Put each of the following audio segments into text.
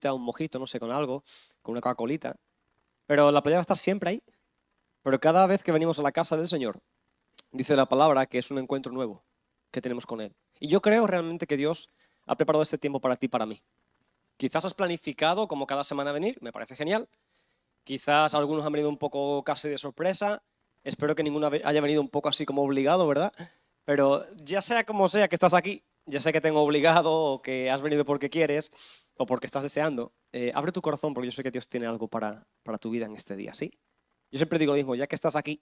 cervecita, un mojito, no sé, con algo, con una Coca-Colita. Pero la playa va a estar siempre ahí. Pero cada vez que venimos a la casa del Señor, dice la palabra que es un encuentro nuevo que tenemos con Él. Y yo creo realmente que Dios ha preparado este tiempo para ti y para mí. Quizás has planificado como cada semana venir, me parece genial. Quizás algunos han venido un poco casi de sorpresa. Espero que ninguno haya venido un poco así como obligado, ¿verdad? Pero ya sea como sea que estás aquí, ya sea que tengo obligado o que has venido porque quieres o porque estás deseando, abre tu corazón porque yo sé que Dios tiene algo para tu vida en este día, ¿sí? Yo siempre digo lo mismo, ya que estás aquí,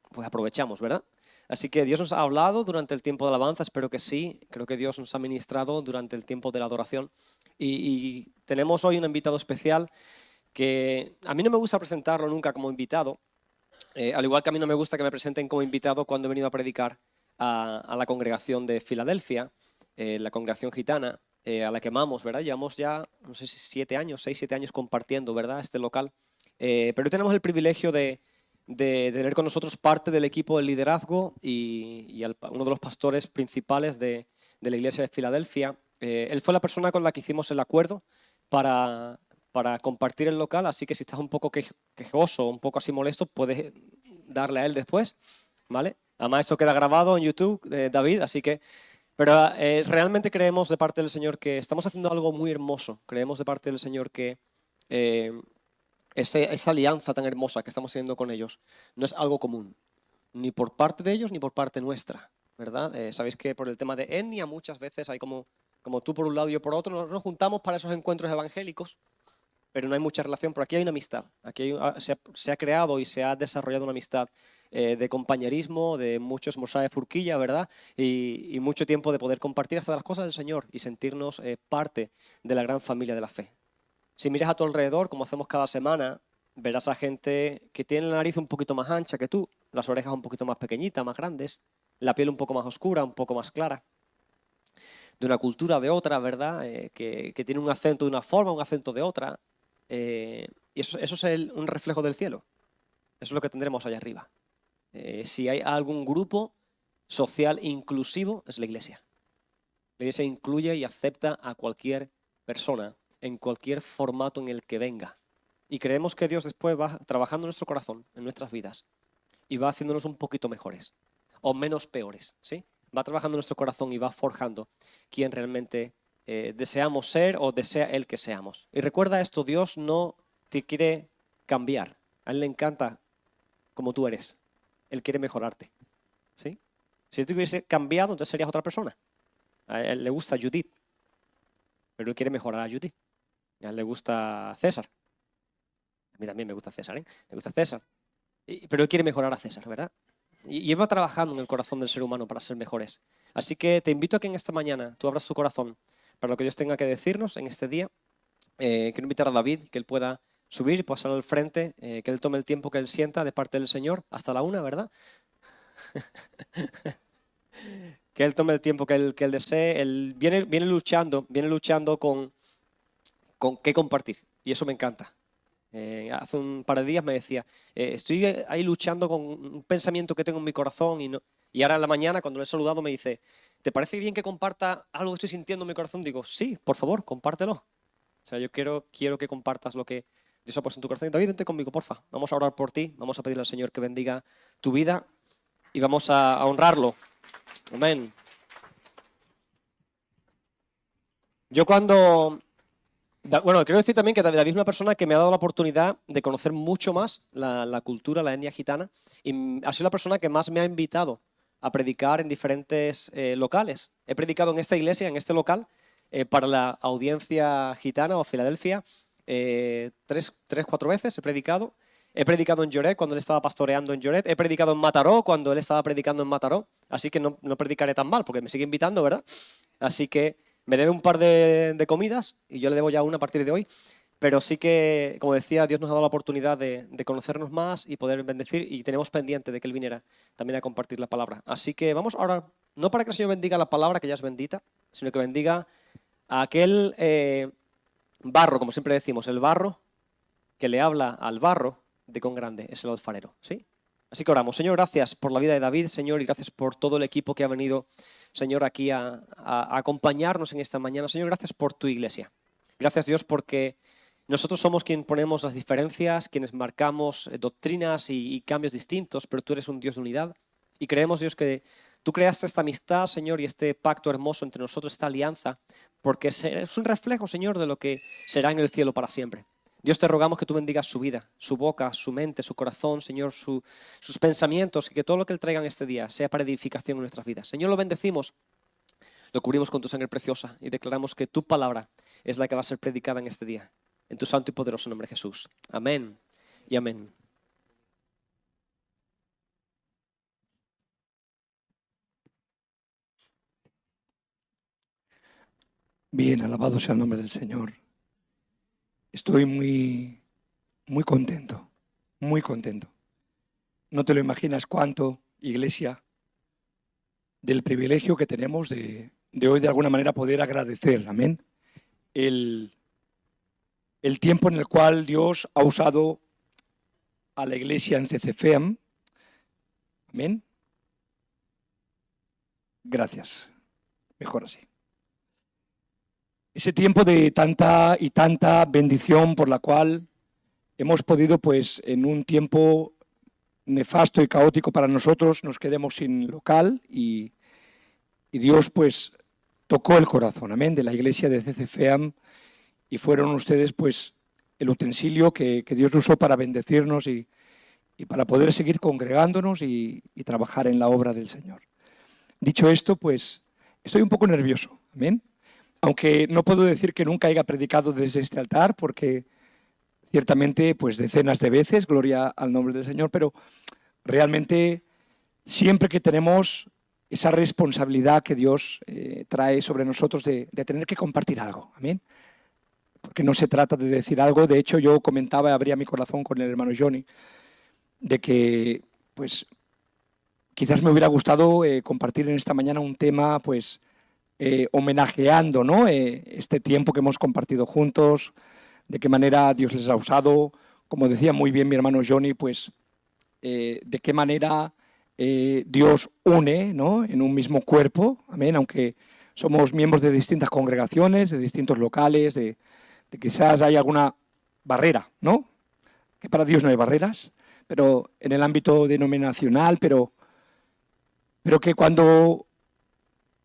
pues aprovechamos, ¿verdad? Así que Dios nos ha hablado durante el tiempo de alabanza, espero que sí. Creo que Dios nos ha ministrado durante el tiempo de la adoración. Y tenemos hoy un invitado especial que a mí no me gusta presentarlo nunca como invitado, al igual que a mí no me gusta que me presenten como invitado cuando he venido a predicar a la congregación de Filadelfia, la congregación gitana, a la que amamos, ¿verdad? Llevamos ya, no sé si 7 años, 6, 7 años compartiendo, ¿verdad? Este local. Pero tenemos el privilegio de tener con nosotros parte del equipo de liderazgo y uno de los pastores principales de la iglesia de Filadelfia. Él fue la persona con la que hicimos el acuerdo para compartir el local, así que si estás un poco quejoso, un poco así molesto, puedes darle a él después, ¿vale? Además, esto queda grabado en YouTube, David, así que... Pero realmente creemos de parte del Señor que estamos haciendo algo muy hermoso. Creemos de parte del Señor que esa alianza tan hermosa que estamos teniendo con ellos no es algo común, ni por parte de ellos ni por parte nuestra, ¿verdad? Sabéis que por el tema de etnia muchas veces hay como tú por un lado y yo por otro, nos juntamos para esos encuentros evangélicos, pero no hay mucha relación. Pero aquí hay una amistad, se ha creado y se ha desarrollado una amistad de compañerismo, de muchos mozas de furquilla, ¿verdad? Y mucho tiempo de poder compartir hasta las cosas del Señor y sentirnos parte de la gran familia de la fe. Si miras a tu alrededor, como hacemos cada semana, verás a gente que tiene la nariz un poquito más ancha que tú, las orejas un poquito más pequeñitas, más grandes, la piel un poco más oscura, un poco más clara, de una cultura de otra, ¿verdad? Que tiene un acento de una forma, un acento de otra. Y eso es un reflejo del cielo. Eso es lo que tendremos allá arriba. Si hay algún grupo social inclusivo, es la iglesia. La iglesia incluye y acepta a cualquier persona, en cualquier formato en el que venga. Y creemos que Dios después va trabajando en nuestro corazón, en nuestras vidas, y va haciéndonos un poquito mejores, o menos peores, ¿sí? Va trabajando en nuestro corazón y va forjando quién realmente deseamos ser o desea Él que seamos. Y recuerda esto, Dios no te quiere cambiar. A Él le encanta como tú eres. Él quiere mejorarte, ¿sí? Si tú hubiese cambiado, entonces serías otra persona. A Él le gusta Judith, pero Él quiere mejorar a Judith. A Él le gusta César. A mí también me gusta César, ¿eh? Me gusta César. Pero Él quiere mejorar a César, ¿verdad? Y Él va trabajando en el corazón del ser humano para ser mejores. Así que te invito a que en esta mañana tú abras tu corazón para lo que Dios tenga que decirnos en este día. Quiero invitar a David, que él pueda subir y pasar al frente, que él tome el tiempo que él sienta de parte del Señor, hasta la 1, ¿verdad? Que él tome el tiempo que él desee. Él viene luchando con qué compartir. Y eso me encanta. Hace un par de días me decía, estoy ahí luchando con un pensamiento que tengo en mi corazón y ahora en la mañana cuando le he saludado me dice, ¿te parece bien que comparta algo que estoy sintiendo en mi corazón? Digo, sí, por favor, compártelo. O sea, yo quiero que compartas lo que Dios ha puesto en tu corazón. David, vente conmigo, porfa. Vamos a orar por ti, vamos a pedirle al Señor que bendiga tu vida y vamos a honrarlo. Amén. Yo quiero decir también que David es una persona que me ha dado la oportunidad de conocer mucho más la cultura, la etnia gitana, y ha sido la persona que más me ha invitado a predicar en diferentes locales. He predicado en esta iglesia, en este local, para la audiencia gitana o Filadelfia, 3-4 veces he predicado. He predicado en Lloret cuando él estaba pastoreando en Lloret. He predicado en Mataró cuando él estaba predicando en Mataró. Así que no predicaré tan mal porque me sigue invitando, ¿verdad? Así que me debe un par de comidas y yo le debo ya una a partir de hoy. Pero sí que, como decía, Dios nos ha dado la oportunidad de conocernos más y poder bendecir, y tenemos pendiente de que Él viniera también a compartir la palabra. Así que vamos ahora, no para que el Señor bendiga la palabra, que ya es bendita, sino que bendiga a aquel barro, como siempre decimos, el barro que le habla al barro de cuán grande es el alfarero, ¿sí? Así que oramos. Señor, gracias por la vida de David, Señor, y gracias por todo el equipo que ha venido, Señor, aquí a acompañarnos en esta mañana. Señor, gracias por tu iglesia. Gracias, Dios, porque nosotros somos quienes ponemos las diferencias, quienes marcamos doctrinas y cambios distintos, pero tú eres un Dios de unidad. Y creemos, Dios, que tú creaste esta amistad, Señor, y este pacto hermoso entre nosotros, esta alianza, porque es un reflejo, Señor, de lo que será en el cielo para siempre. Dios, te rogamos que tú bendigas su vida, su boca, su mente, su corazón, Señor, sus pensamientos, y que todo lo que Él traiga en este día sea para edificación en nuestras vidas. Señor, lo bendecimos, lo cubrimos con tu sangre preciosa y declaramos que tu palabra es la que va a ser predicada en este día. En tu santo y poderoso nombre, Jesús. Amén y amén. Bien, alabado sea el nombre del Señor. Estoy muy contento, muy contento. No te lo imaginas cuánto, iglesia, del privilegio que tenemos de hoy de alguna manera poder agradecer, amén, el tiempo en el cual Dios ha usado a la iglesia en CCFEAM. Amén. Gracias. Mejor así. Ese tiempo de tanta y tanta bendición por la cual hemos podido, pues, en un tiempo nefasto y caótico para nosotros, nos quedemos sin local y Dios, pues, tocó el corazón, amén, de la iglesia de CCFEAM y fueron ustedes, pues, el utensilio que Dios usó para bendecirnos y para poder seguir congregándonos y trabajar en la obra del Señor. Dicho esto, pues, estoy un poco nervioso, amén. Aunque no puedo decir que nunca haya predicado desde este altar, porque ciertamente, pues decenas de veces, gloria al nombre del Señor, pero realmente siempre que tenemos esa responsabilidad que Dios trae sobre nosotros de tener que compartir algo, amén. Porque no se trata de decir algo, de hecho yo comentaba, abría mi corazón con el hermano Johnny, de que, pues, quizás me hubiera gustado compartir en esta mañana un tema, pues, homenajeando, ¿no? Este tiempo que hemos compartido juntos, de qué manera Dios les ha usado, como decía muy bien mi hermano Johnny, pues de qué manera Dios une, ¿no? En un mismo cuerpo, amén, aunque somos miembros de distintas congregaciones, de distintos locales, de quizás hay alguna barrera, ¿no? Que para Dios no hay barreras, pero en el ámbito denominacional, pero que cuando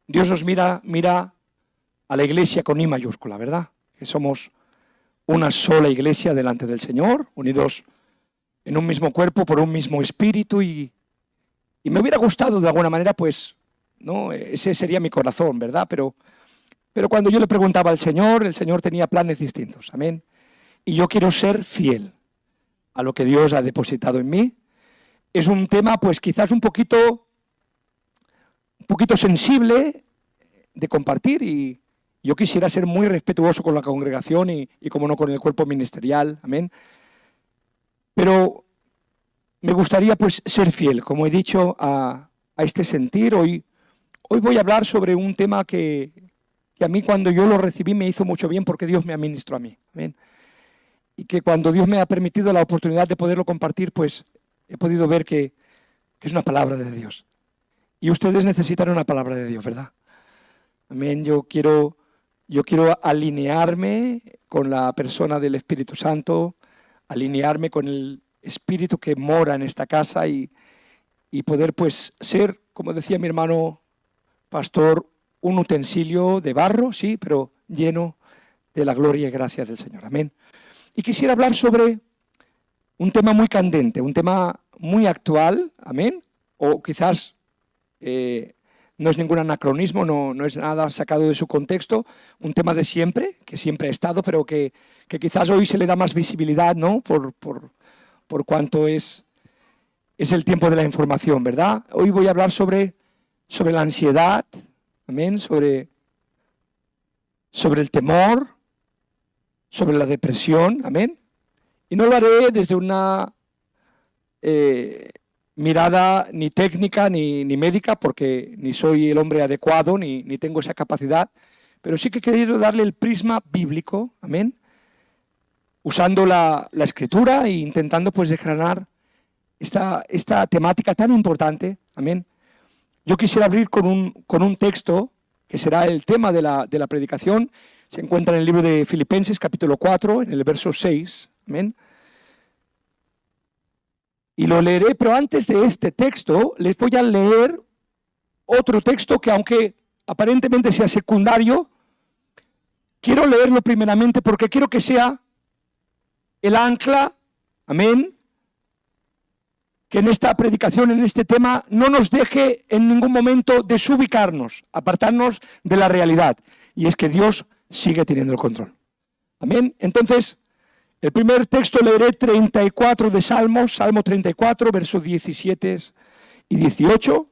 Dios nos mira a la iglesia con I mayúscula, ¿verdad? Que somos una sola iglesia delante del Señor, unidos en un mismo cuerpo, por un mismo espíritu y me hubiera gustado de alguna manera, pues, ¿no? Ese sería mi corazón, ¿verdad? Pero cuando yo le preguntaba al Señor, el Señor tenía planes distintos, amén. Y yo quiero ser fiel a lo que Dios ha depositado en mí. Es un tema, pues, quizás un poquito sensible de compartir y yo quisiera ser muy respetuoso con la congregación y como no, con el cuerpo ministerial, amén. Pero me gustaría, pues, ser fiel, como he dicho, a este sentir. Hoy voy a hablar sobre un tema que a mí cuando yo lo recibí me hizo mucho bien porque Dios me administró a mí, amén. Y que cuando Dios me ha permitido la oportunidad de poderlo compartir, pues he podido ver que es una palabra de Dios. Y ustedes necesitan una palabra de Dios, ¿verdad? Amén. Yo quiero alinearme con la persona del Espíritu Santo, alinearme con el Espíritu que mora en esta casa y poder, pues, ser, como decía mi hermano pastor, un utensilio de barro, sí, pero lleno de la gloria y gracia del Señor. Amén. Y quisiera hablar sobre un tema muy candente, un tema muy actual, amén, o quizás no es ningún anacronismo, no es nada sacado de su contexto, un tema de siempre, que siempre ha estado, pero que quizás hoy se le da más visibilidad, ¿no? Por cuanto es el tiempo de la información, ¿verdad? Hoy voy a hablar sobre la ansiedad, amén, sobre el temor, sobre la depresión, amén. Y no lo haré desde una mirada ni técnica ni médica, porque ni soy el hombre adecuado ni tengo esa capacidad, pero sí que he querido darle el prisma bíblico, amén, usando la escritura e intentando, pues, desgranar esta temática tan importante, amén. Yo quisiera abrir con un texto que será el tema de la predicación, Se encuentra en el libro de Filipenses, capítulo 4, en el verso 6. Amén. Y lo leeré, pero antes de este texto les voy a leer otro texto que, aunque aparentemente sea secundario, quiero leerlo primeramente porque quiero que sea el ancla, amén, que en esta predicación, en este tema, no nos deje en ningún momento desubicarnos, apartarnos de la realidad. Y es que Dios sigue teniendo el control. Amén. Entonces, el primer texto leeré 34 de Salmos, Salmo 34, versos 17 y 18.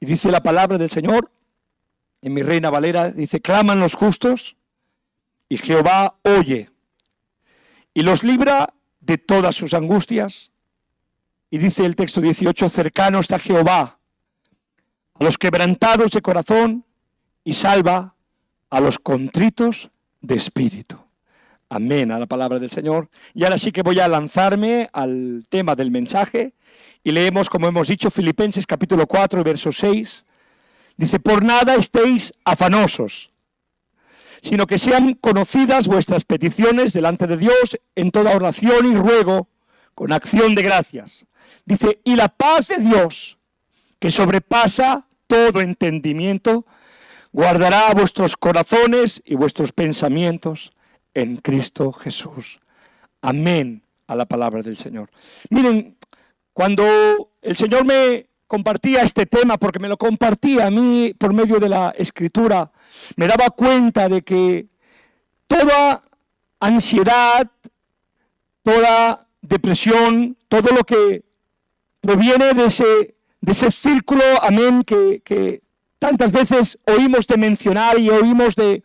Y dice la palabra del Señor, en mi Reina Valera, dice: claman los justos y Jehová oye y los libra de todas sus angustias. Y dice el texto 18, cercano está Jehová a los quebrantados de corazón y salva a los contritos de espíritu. Amén a la palabra del Señor. Y ahora sí que voy a lanzarme al tema del mensaje y leemos, como hemos dicho, Filipenses capítulo 4, verso 6. Dice: por nada estéis afanosos, sino que sean conocidas vuestras peticiones delante de Dios en toda oración y ruego con acción de gracias. Dice: y la paz de Dios, que sobrepasa todo entendimiento, guardará vuestros corazones y vuestros pensamientos en Cristo Jesús. Amén a la palabra del Señor. Miren, cuando el Señor me compartía este tema, porque me lo compartía a mí por medio de la Escritura, me daba cuenta de que toda ansiedad, toda depresión, todo lo que proviene de ese círculo, amén, que tantas veces oímos de mencionar y oímos de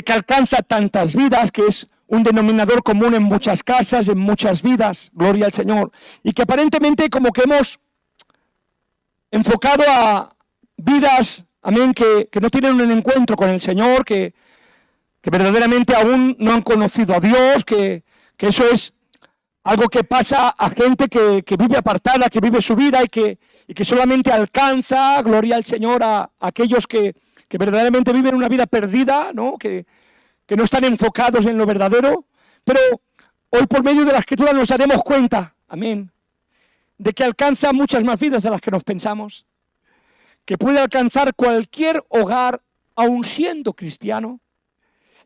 que alcanza tantas vidas, que es un denominador común en muchas casas, en muchas vidas, gloria al Señor, y que aparentemente como que hemos enfocado a vidas, amén, que no tienen un encuentro con el Señor, que verdaderamente aún no han conocido a Dios, que eso es algo que pasa a gente que vive apartada, que vive su vida y que solamente alcanza, gloria al Señor, a aquellos que verdaderamente viven una vida perdida, ¿no? Que no están enfocados en lo verdadero. Pero hoy, por medio de la Escritura, nos daremos cuenta, amén, de que alcanza muchas más vidas de las que nos pensamos, que puede alcanzar cualquier hogar, aun siendo cristiano,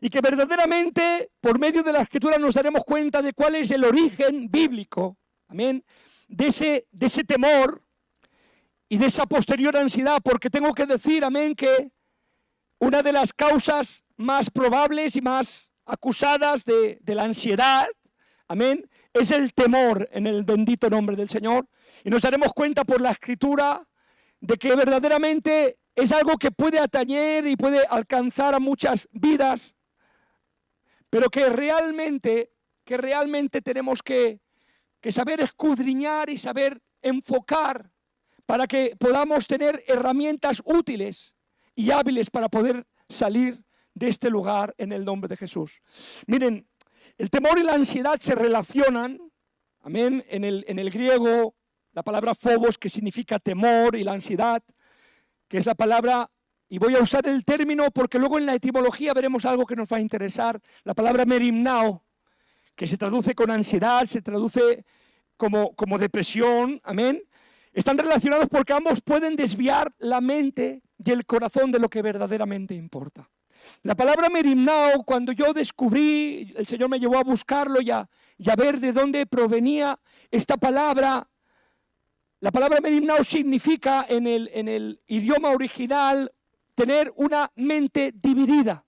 y que verdaderamente, por medio de la Escritura, nos daremos cuenta de cuál es el origen bíblico, amén, de ese temor y de esa posterior ansiedad, porque tengo que decir, amén, que una de las causas más probables y más acusadas de la ansiedad, amén, es el temor, en el bendito nombre del Señor. Y nos daremos cuenta por la Escritura de que verdaderamente es algo que puede atañer y puede alcanzar a muchas vidas, pero que realmente tenemos que saber escudriñar y saber enfocar para que podamos tener herramientas útiles y hábiles para poder salir de este lugar en el nombre de Jesús. Miren, el temor y la ansiedad se relacionan, amén, en el griego, la palabra phobos, que significa temor, y la ansiedad, que es la palabra, y voy a usar el término porque luego en la etimología veremos algo que nos va a interesar, la palabra merimnao, que se traduce con ansiedad, se traduce como depresión, amén. Están relacionados porque ambos pueden desviar la mente y el corazón de lo que verdaderamente importa. La palabra merimnao, cuando yo descubrí, el Señor me llevó a buscarlo y a ver de dónde provenía esta palabra. La palabra merimnao significa en el idioma original tener una mente dividida.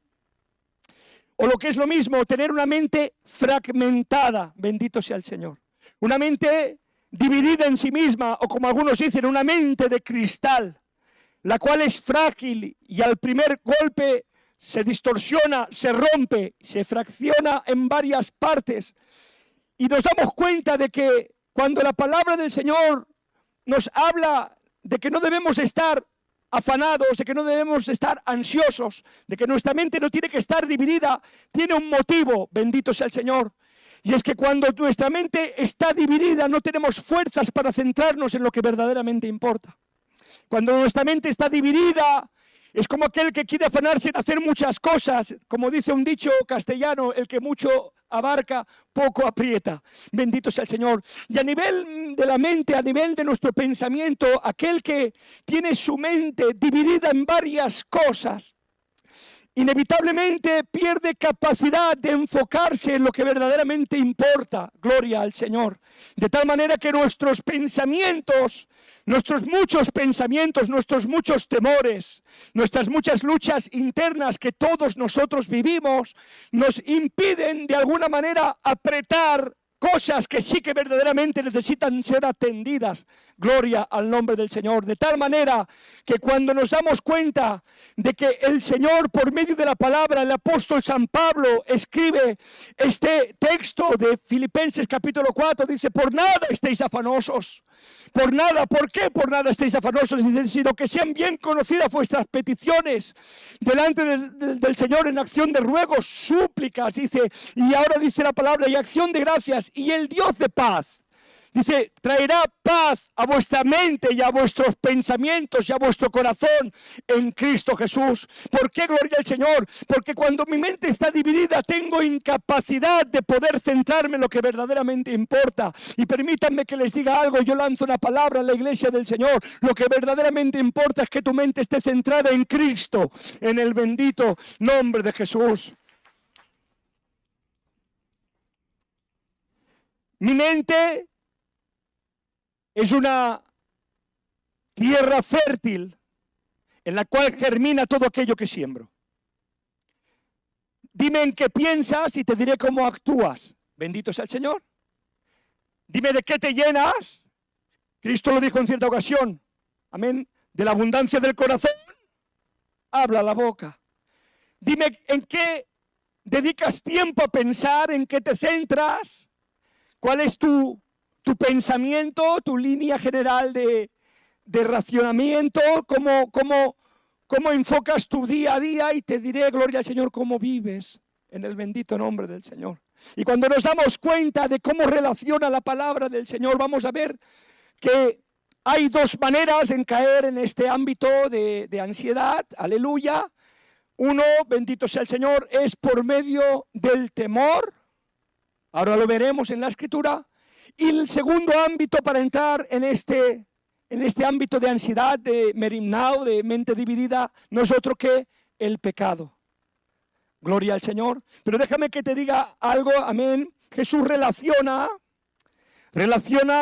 O lo que es lo mismo, tener una mente fragmentada, bendito sea el Señor. Una mente dividida en sí misma, o como algunos dicen, una mente de cristal, la cual es frágil y al primer golpe se distorsiona, se rompe, se fracciona en varias partes. Y nos damos cuenta de que cuando la palabra del Señor nos habla de que no debemos estar afanados, de que no debemos estar ansiosos, de que nuestra mente no tiene que estar dividida, tiene un motivo, bendito sea el Señor. Y es que cuando nuestra mente está dividida no tenemos fuerzas para centrarnos en lo que verdaderamente importa. Cuando nuestra mente está dividida Es como aquel que quiere afanarse en hacer muchas cosas. Como dice un dicho castellano, el que mucho abarca, poco aprieta. Bendito sea el Señor. Y a nivel de la mente, a nivel de nuestro pensamiento, aquel que tiene su mente dividida en varias cosas, inevitablemente pierde capacidad de enfocarse en lo que verdaderamente importa. Gloria al Señor. De tal manera que nuestros pensamientos, nuestros muchos pensamientos, nuestros muchos temores, nuestras muchas luchas internas que todos nosotros vivimos, nos impiden de alguna manera apretar cosas que sí que verdaderamente necesitan ser atendidas. Gloria al nombre del Señor. De tal manera que cuando nos damos cuenta de que el Señor, por medio de la palabra, el apóstol San Pablo escribe este texto de Filipenses capítulo 4, dice, por nada estéis afanosos. Por nada, ¿por qué por nada estéis afanosos? Dice, sino que sean bien conocidas vuestras peticiones delante del Señor en acción de ruegos, súplicas, dice, y ahora dice la palabra, y acción de gracias, y el Dios de paz. Dice, traerá paz a vuestra mente y a vuestros pensamientos y a vuestro corazón en Cristo Jesús. ¿Por qué gloria al Señor? Porque cuando mi mente está dividida tengo incapacidad de poder centrarme en lo que verdaderamente importa. Y permítanme que les diga algo, yo lanzo una palabra a la iglesia del Señor. Lo que verdaderamente importa es que tu mente esté centrada en Cristo, en el bendito nombre de Jesús. Mi mente es una tierra fértil en la cual germina todo aquello que siembro. Dime en qué piensas y te diré cómo actúas. Bendito sea el Señor. Dime de qué te llenas. Cristo lo dijo en cierta ocasión. Amén. De la abundancia del corazón habla la boca. Dime en qué dedicas tiempo a pensar, en qué te centras, cuál es tu pensamiento, tu línea general de racionamiento, cómo enfocas tu día a día, y te diré, gloria al Señor, cómo vives en el bendito nombre del Señor. Y cuando nos damos cuenta de cómo relaciona la palabra del Señor, vamos a ver que hay dos maneras en caer en este ámbito de ansiedad, aleluya. Uno, bendito sea el Señor, es por medio del temor, ahora lo veremos en la Escritura. Y el segundo ámbito para entrar en este ámbito de ansiedad, de merimnao, de mente dividida, no es otro que el pecado. Gloria al Señor. Pero déjame que te diga algo, amén. Jesús relaciona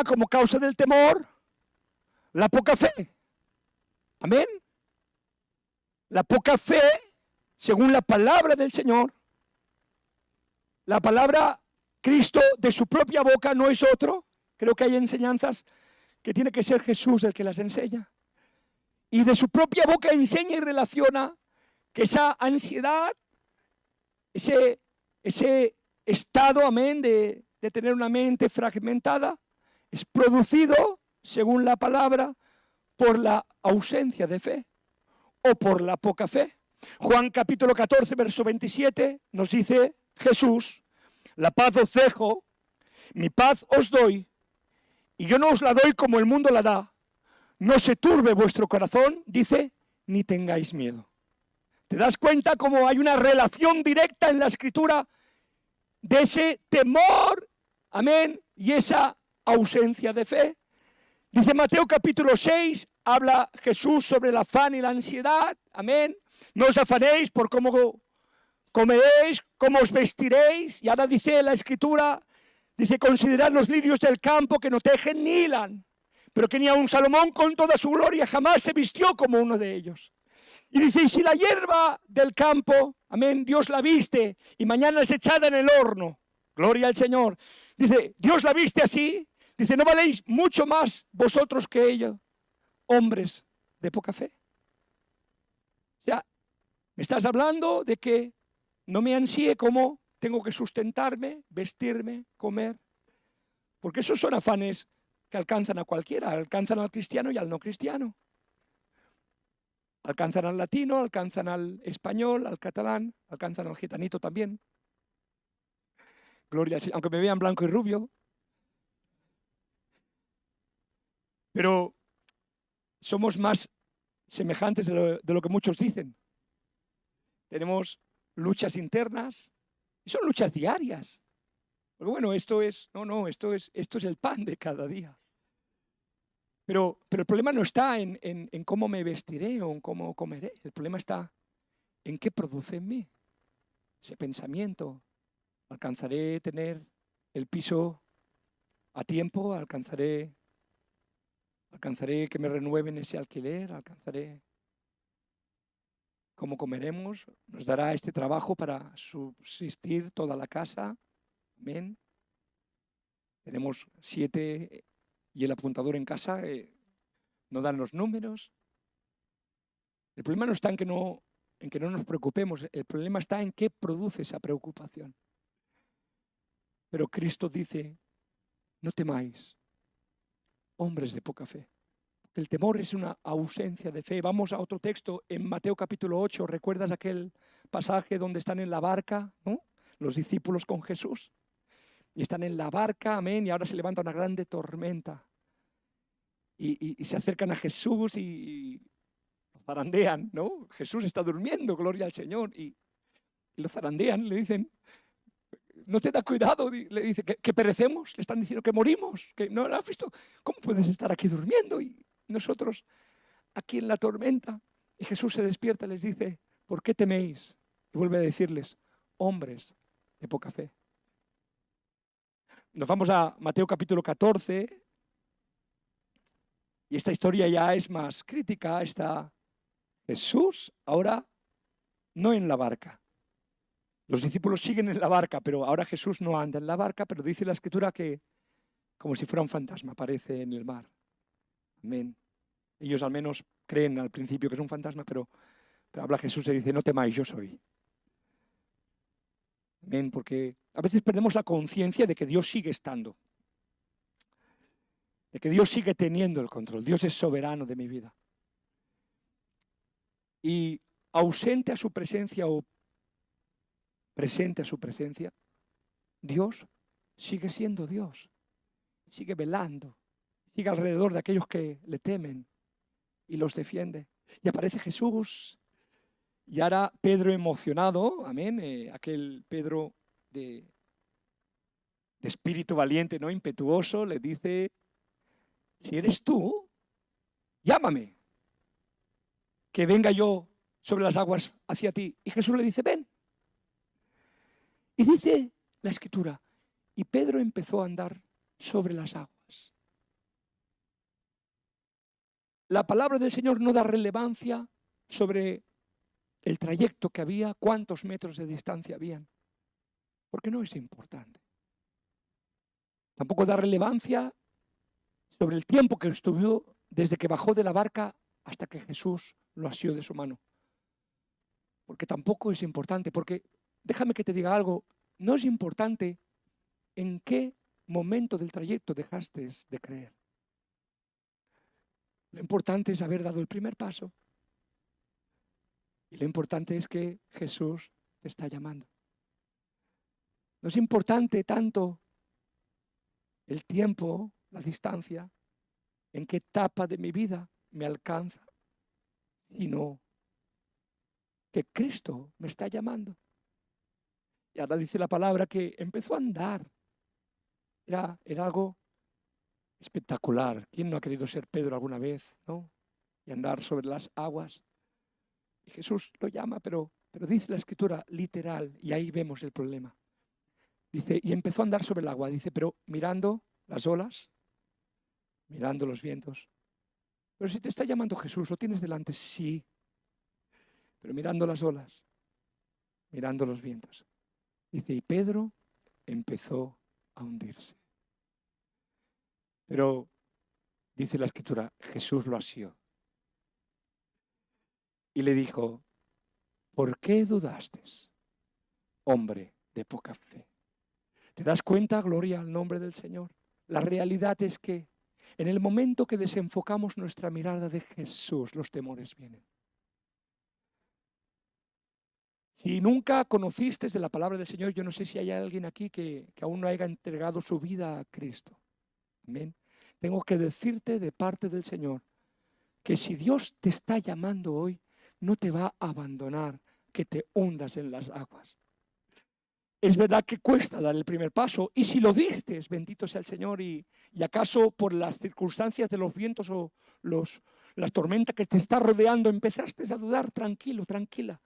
como causa del temor la poca fe. Amén. La poca fe, según la palabra del Señor, la palabra Cristo de su propia boca no es otro. Creo que hay enseñanzas que tiene que ser Jesús el que las enseña. Y de su propia boca enseña y relaciona que esa ansiedad, ese estado, amén, de tener una mente fragmentada, es producido, según la palabra, por la ausencia de fe o por la poca fe. Juan capítulo 14, verso 27 nos dice Jesús, la paz os dejo, mi paz os doy, y yo no os la doy como el mundo la da. No se turbe vuestro corazón, dice, ni tengáis miedo. ¿Te das cuenta cómo hay una relación directa en la Escritura de ese temor, amén, y esa ausencia de fe? Dice Mateo capítulo 6, habla Jesús sobre el afán y la ansiedad, amén. No os afanéis por cómo comeréis, cómo os vestiréis. Y ahora dice la Escritura, dice, considerad los lirios del campo que no tejen ni hilan, pero que ni aun Salomón con toda su gloria jamás se vistió como uno de ellos. Y dice, y si la hierba del campo, amén, Dios la viste y mañana es echada en el horno, gloria al Señor. Dice, Dios la viste así, dice, ¿no valéis mucho más vosotros que ellos, hombres de poca fe? O sea, me estás hablando de que no me ansíe cómo tengo que sustentarme, vestirme, comer. Porque esos son afanes que alcanzan a cualquiera, alcanzan al cristiano y al no cristiano. Alcanzan al latino, alcanzan al español, al catalán, alcanzan al gitanito también. Gloria al Señor, aunque me vean blanco y rubio. Pero somos más semejantes de lo que muchos dicen. Tenemos luchas internas y son luchas diarias. Porque bueno, esto es el pan de cada día. Pero el problema no está en cómo me vestiré o en cómo comeré. El problema está en qué produce en mí ese pensamiento. ¿Alcanzaré tener el piso a tiempo? ¿Alcanzaré que me renueven ese alquiler? ¿Alcanzaré cómo comeremos? ¿Nos dará este trabajo para subsistir toda la casa? Amén. Tenemos 7 y el apuntador en casa no dan los números. El problema no está en que no nos preocupemos, el problema está en qué produce esa preocupación. Pero Cristo dice, no temáis, hombres de poca fe. El temor es una ausencia de fe. Vamos a otro texto en Mateo capítulo 8. ¿Recuerdas aquel pasaje donde están en la barca, ¿no? Los discípulos con Jesús? Y están en la barca, amén, y ahora se levanta una grande tormenta. Y se acercan a Jesús y lo zarandean, ¿no? Jesús está durmiendo, gloria al Señor. Y lo zarandean, le dicen, no te da cuidado, le dice que perecemos, le están diciendo que morimos, que no lo has visto. ¿Cómo puedes estar aquí durmiendo y nosotros aquí en la tormenta? Y Jesús se despierta y les dice, ¿por qué teméis? Y vuelve a decirles, hombres de poca fe. Nos vamos a Mateo capítulo 14 y esta historia ya es más crítica. Está Jesús ahora no en la barca. Los discípulos siguen en la barca, pero ahora Jesús no anda en la barca, pero dice la Escritura que como si fuera un fantasma aparece en el mar. Amén. Ellos al menos creen al principio que es un fantasma, pero habla Jesús y dice, no temáis, yo soy. Amén, porque a veces perdemos la conciencia de que Dios sigue estando, de que Dios sigue teniendo el control. Dios es soberano de mi vida. Y ausente a su presencia o presente a su presencia, Dios sigue siendo Dios, sigue velando, sigue alrededor de aquellos que le temen y los defiende. Y aparece Jesús. Y ahora Pedro emocionado, amén, aquel Pedro de espíritu valiente, ¿no? Impetuoso, le dice, si eres tú, llámame, que venga yo sobre las aguas hacia ti. Y Jesús le dice, ven. Y dice la Escritura, y Pedro empezó a andar sobre las aguas. La palabra del Señor no da relevancia sobre el trayecto que había, cuántos metros de distancia habían, porque no es importante. Tampoco da relevancia sobre el tiempo que estuvo desde que bajó de la barca hasta que Jesús lo asió de su mano, porque tampoco es importante, porque déjame que te diga algo, no es importante en qué momento del trayecto dejaste de creer. Lo importante es haber dado el primer paso. Y lo importante es que Jesús te está llamando. No es importante tanto el tiempo, la distancia, en qué etapa de mi vida me alcanza, sino que Cristo me está llamando. Y ahora dice la palabra que empezó a andar. Era algo espectacular. ¿Quién no ha querido ser Pedro alguna vez, no? Y andar sobre las aguas. Y Jesús lo llama, pero dice la Escritura literal, y ahí vemos el problema. Dice, y empezó a andar sobre el agua, dice, pero mirando las olas, mirando los vientos. Pero si te está llamando Jesús, ¿lo tienes delante? Sí. Pero mirando las olas, mirando los vientos. Dice, y Pedro empezó a hundirse. Pero dice la Escritura, Jesús lo asió. Y le dijo, ¿por qué dudaste, hombre de poca fe? ¿Te das cuenta, gloria al nombre del Señor? La realidad es que en el momento que desenfocamos nuestra mirada de Jesús, los temores vienen. Si nunca conociste de la palabra del Señor, yo no sé si hay alguien aquí que aún no haya entregado su vida a Cristo. Amén. Tengo que decirte de parte del Señor, que si Dios te está llamando hoy, no te va a abandonar, que te hundas en las aguas. Es verdad que cuesta dar el primer paso, y si lo diste, bendito sea el Señor, y acaso por las circunstancias de los vientos o las tormentas que te está rodeando empezaste a dudar, tranquilo, tranquila,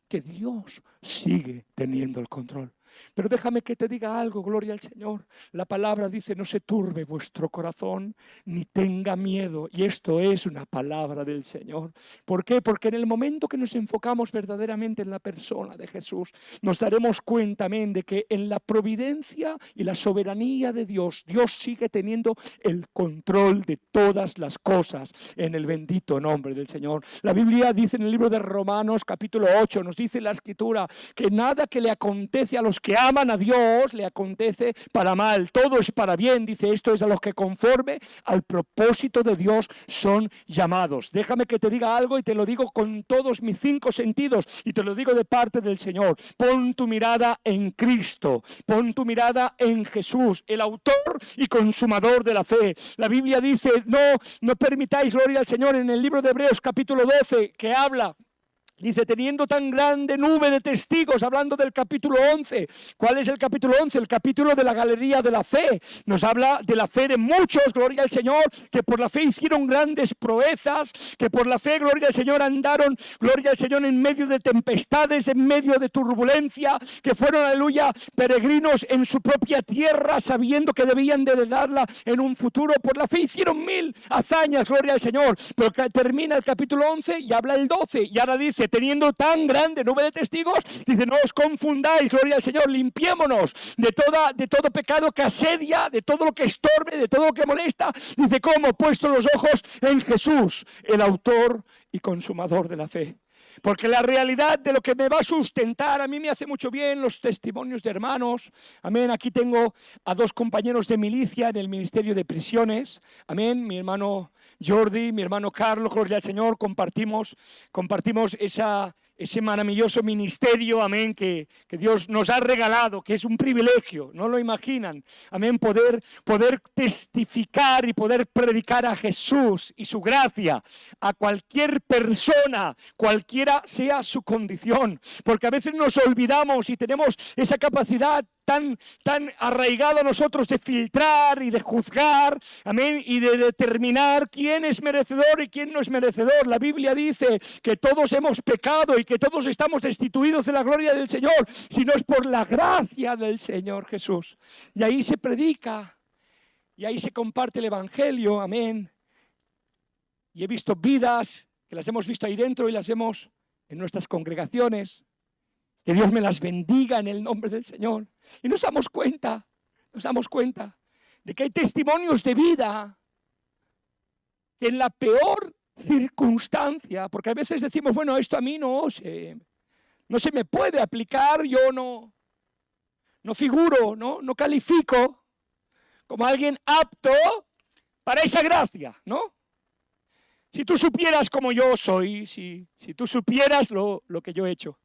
que Dios sigue teniendo el control. Pero déjame que te diga algo, gloria al Señor. La palabra dice, no se turbe vuestro corazón, ni tenga miedo. Y esto es una palabra del Señor. ¿Por qué? Porque en el momento que nos enfocamos verdaderamente en la persona de Jesús, nos daremos cuenta, amén, de que en la providencia y la soberanía de Dios, Dios sigue teniendo el control de todas las cosas en el bendito nombre del Señor. La Biblia dice en el libro de Romanos, capítulo 8, nos dice la Escritura, que nada que le acontece a los que aman a Dios le acontece para mal, todo es para bien, dice, esto es a los que conforme al propósito de Dios son llamados. Déjame que te diga algo y te lo digo con todos mis 5 sentidos y te lo digo de parte del Señor. Pon tu mirada en Cristo, pon tu mirada en Jesús, el autor y consumador de la fe. La Biblia dice, no permitáis, gloria al Señor, en el libro de Hebreos capítulo 12, que habla, dice, teniendo tan grande nube de testigos, hablando del capítulo 11. ¿Cuál es el capítulo 11? El capítulo de la galería de la fe. Nos habla de la fe de muchos, gloria al Señor, que por la fe hicieron grandes proezas, que por la fe, gloria al Señor, andaron, gloria al Señor, en medio de tempestades, en medio de turbulencia, que fueron, aleluya, peregrinos en su propia tierra, sabiendo que debían de heredarla en un futuro. Por la fe hicieron 1000 hazañas, gloria al Señor. Pero termina el capítulo 11 y habla el 12, y ahora dice, teniendo tan grande nube de testigos, dice, no os confundáis, gloria al Señor, limpiémonos de todo pecado que asedia, de todo lo que estorbe, de todo lo que molesta. Dice, ¿cómo? Puesto los ojos en Jesús, el autor y consumador de la fe. Porque la realidad de lo que me va a sustentar, a mí me hace mucho bien los testimonios de hermanos. Amén, aquí tengo a 2 compañeros de milicia en el Ministerio de Prisiones. Amén, mi hermano Jordi, mi hermano Carlos, gloria al Señor, compartimos ese maravilloso ministerio, amén, que Dios nos ha regalado, que es un privilegio, no lo imaginan, amén, poder testificar y poder predicar a Jesús y su gracia a cualquier persona, cualquiera sea su condición, porque a veces nos olvidamos y tenemos esa capacidad tan arraigado a nosotros de filtrar y de juzgar, amén, y de determinar quién es merecedor y quién no es merecedor. La Biblia dice que todos hemos pecado y que todos estamos destituidos de la gloria del Señor, si no es por la gracia del Señor Jesús. Y ahí se predica, y ahí se comparte el Evangelio, amén. Y he visto vidas que las hemos visto ahí dentro y las vemos en nuestras congregaciones. Que Dios me las bendiga en el nombre del Señor. Y nos damos cuenta de que hay testimonios de vida que en la peor circunstancia, porque a veces decimos, bueno, esto a mí no se me puede aplicar, yo no figuro, no califico como alguien apto para esa gracia, ¿no? Si tú supieras como yo soy, si tú supieras lo que yo he hecho.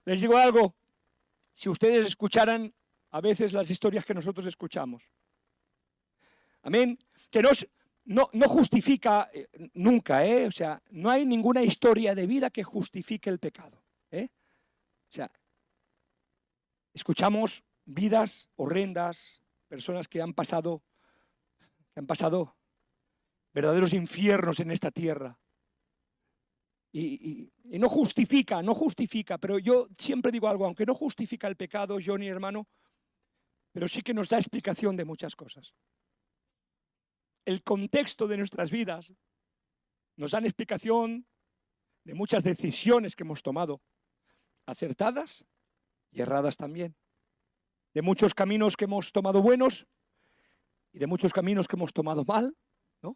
Les digo algo, si ustedes escucharan a veces las historias que nosotros escuchamos, amén, que no justifica nunca, o sea, no hay ninguna historia de vida que justifique el pecado, o sea, escuchamos vidas horrendas, personas que han pasado verdaderos infiernos en esta tierra. Y no justifica, pero yo siempre digo algo, aunque no justifica el pecado, Johnny, hermano, pero sí que nos da explicación de muchas cosas. El contexto de nuestras vidas nos dan explicación de muchas decisiones que hemos tomado, acertadas y erradas también, de muchos caminos que hemos tomado buenos y de muchos caminos que hemos tomado mal, ¿no?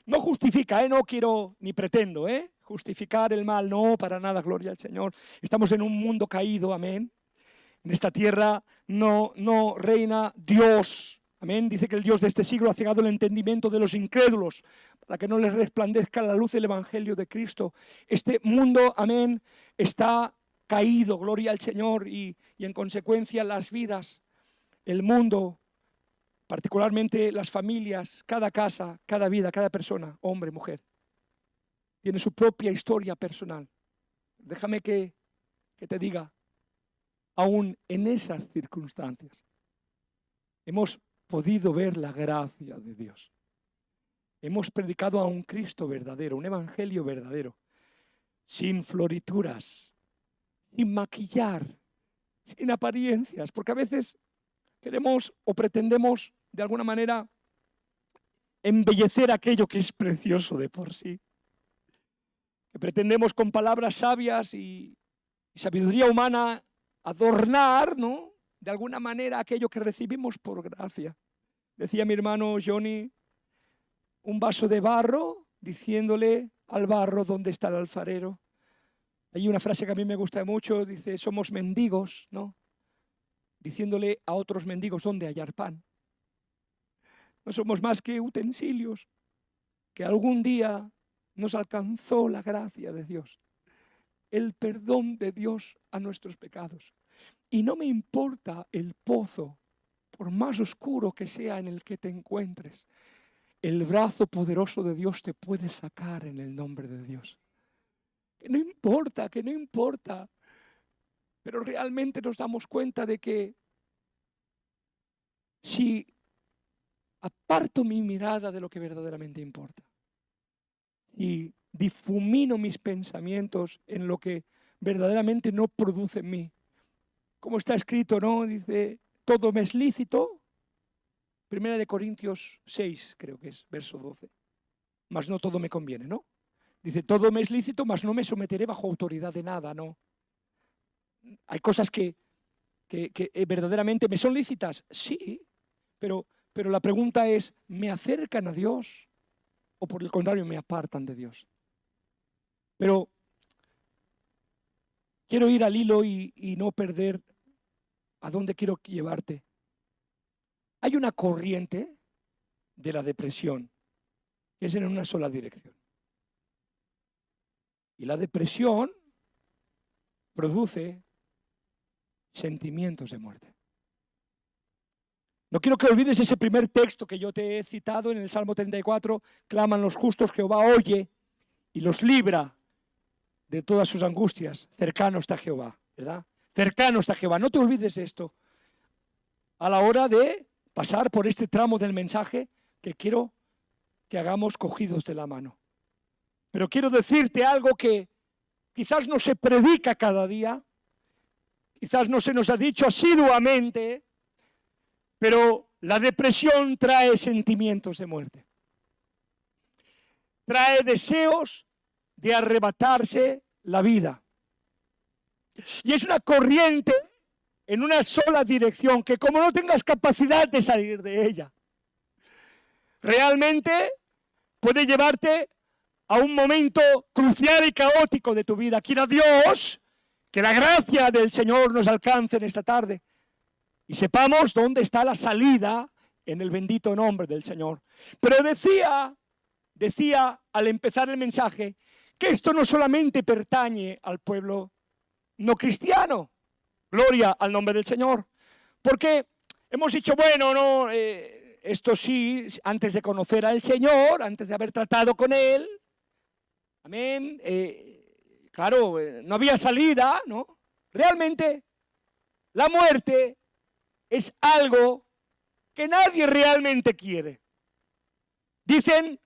No justifica, no quiero ni pretendo, justificar el mal, no, para nada, gloria al Señor. Estamos en un mundo caído, amén. En esta tierra no reina Dios, amén. Dice que el Dios de este siglo ha cegado el entendimiento de los incrédulos para que no les resplandezca la luz del Evangelio de Cristo. Este mundo, amén, está caído, gloria al Señor, y en consecuencia las vidas, el mundo, particularmente las familias, cada casa, cada vida, cada persona, hombre, mujer, tiene su propia historia personal. Déjame que te diga, aún en esas circunstancias, hemos podido ver la gracia de Dios. Hemos predicado a un Cristo verdadero, un evangelio verdadero, sin florituras, sin maquillar, sin apariencias, porque a veces queremos o pretendemos de alguna manera embellecer aquello que es precioso de por sí. Que pretendemos con palabras sabias y sabiduría humana adornar, ¿no?, de alguna manera aquello que recibimos por gracia. Decía mi hermano Johnny, un vaso de barro diciéndole al barro dónde está el alfarero. Hay una frase que a mí me gusta mucho, dice, somos mendigos, ¿no?, diciéndole a otros mendigos dónde hallar pan. No somos más que utensilios que algún día nos alcanzó la gracia de Dios, el perdón de Dios a nuestros pecados. Y no me importa el pozo, por más oscuro que sea en el que te encuentres, el brazo poderoso de Dios te puede sacar en el nombre de Dios. Que no importa. Pero realmente nos damos cuenta de que si aparto mi mirada de lo que verdaderamente importa, si difumino mis pensamientos en lo que verdaderamente no produce en mí, como está escrito, ¿no? Dice, todo me es lícito. 1 Corintios 6, creo que es, verso 12. Mas no todo me conviene, ¿no? Dice, todo me es lícito, mas no me someteré bajo autoridad de nada, ¿no? Hay cosas que verdaderamente me son lícitas, sí, pero la pregunta es, ¿me acercan a Dios o por el contrario me apartan de Dios? Pero quiero ir al hilo y no perder a dónde quiero llevarte. Hay una corriente de la depresión que es en una sola dirección. Y la depresión produce sentimientos de muerte. No quiero que olvides ese primer texto que yo te he citado en el Salmo 34. Claman los justos, Jehová oye y los libra de todas sus angustias. Cercano está Jehová, ¿verdad? Cercano está Jehová. No te olvides esto a la hora de pasar por este tramo del mensaje que quiero que hagamos cogidos de la mano. Pero quiero decirte algo que quizás no se predica cada día, quizás no se nos ha dicho asiduamente, pero la depresión trae sentimientos de muerte. Trae deseos de arrebatarse la vida. Y es una corriente en una sola dirección que como no tengas capacidad de salir de ella, realmente puede llevarte a un momento crucial y caótico de tu vida. Quiera Dios que la gracia del Señor nos alcance en esta tarde y sepamos dónde está la salida en el bendito nombre del Señor. Pero decía al empezar el mensaje que esto no solamente pertañe al pueblo no cristiano. Gloria al nombre del Señor. Porque hemos dicho, bueno, no, esto sí, antes de conocer al Señor, antes de haber tratado con Él, amén, claro, no había salida, ¿no? Realmente, la muerte es algo que nadie realmente quiere. Dicen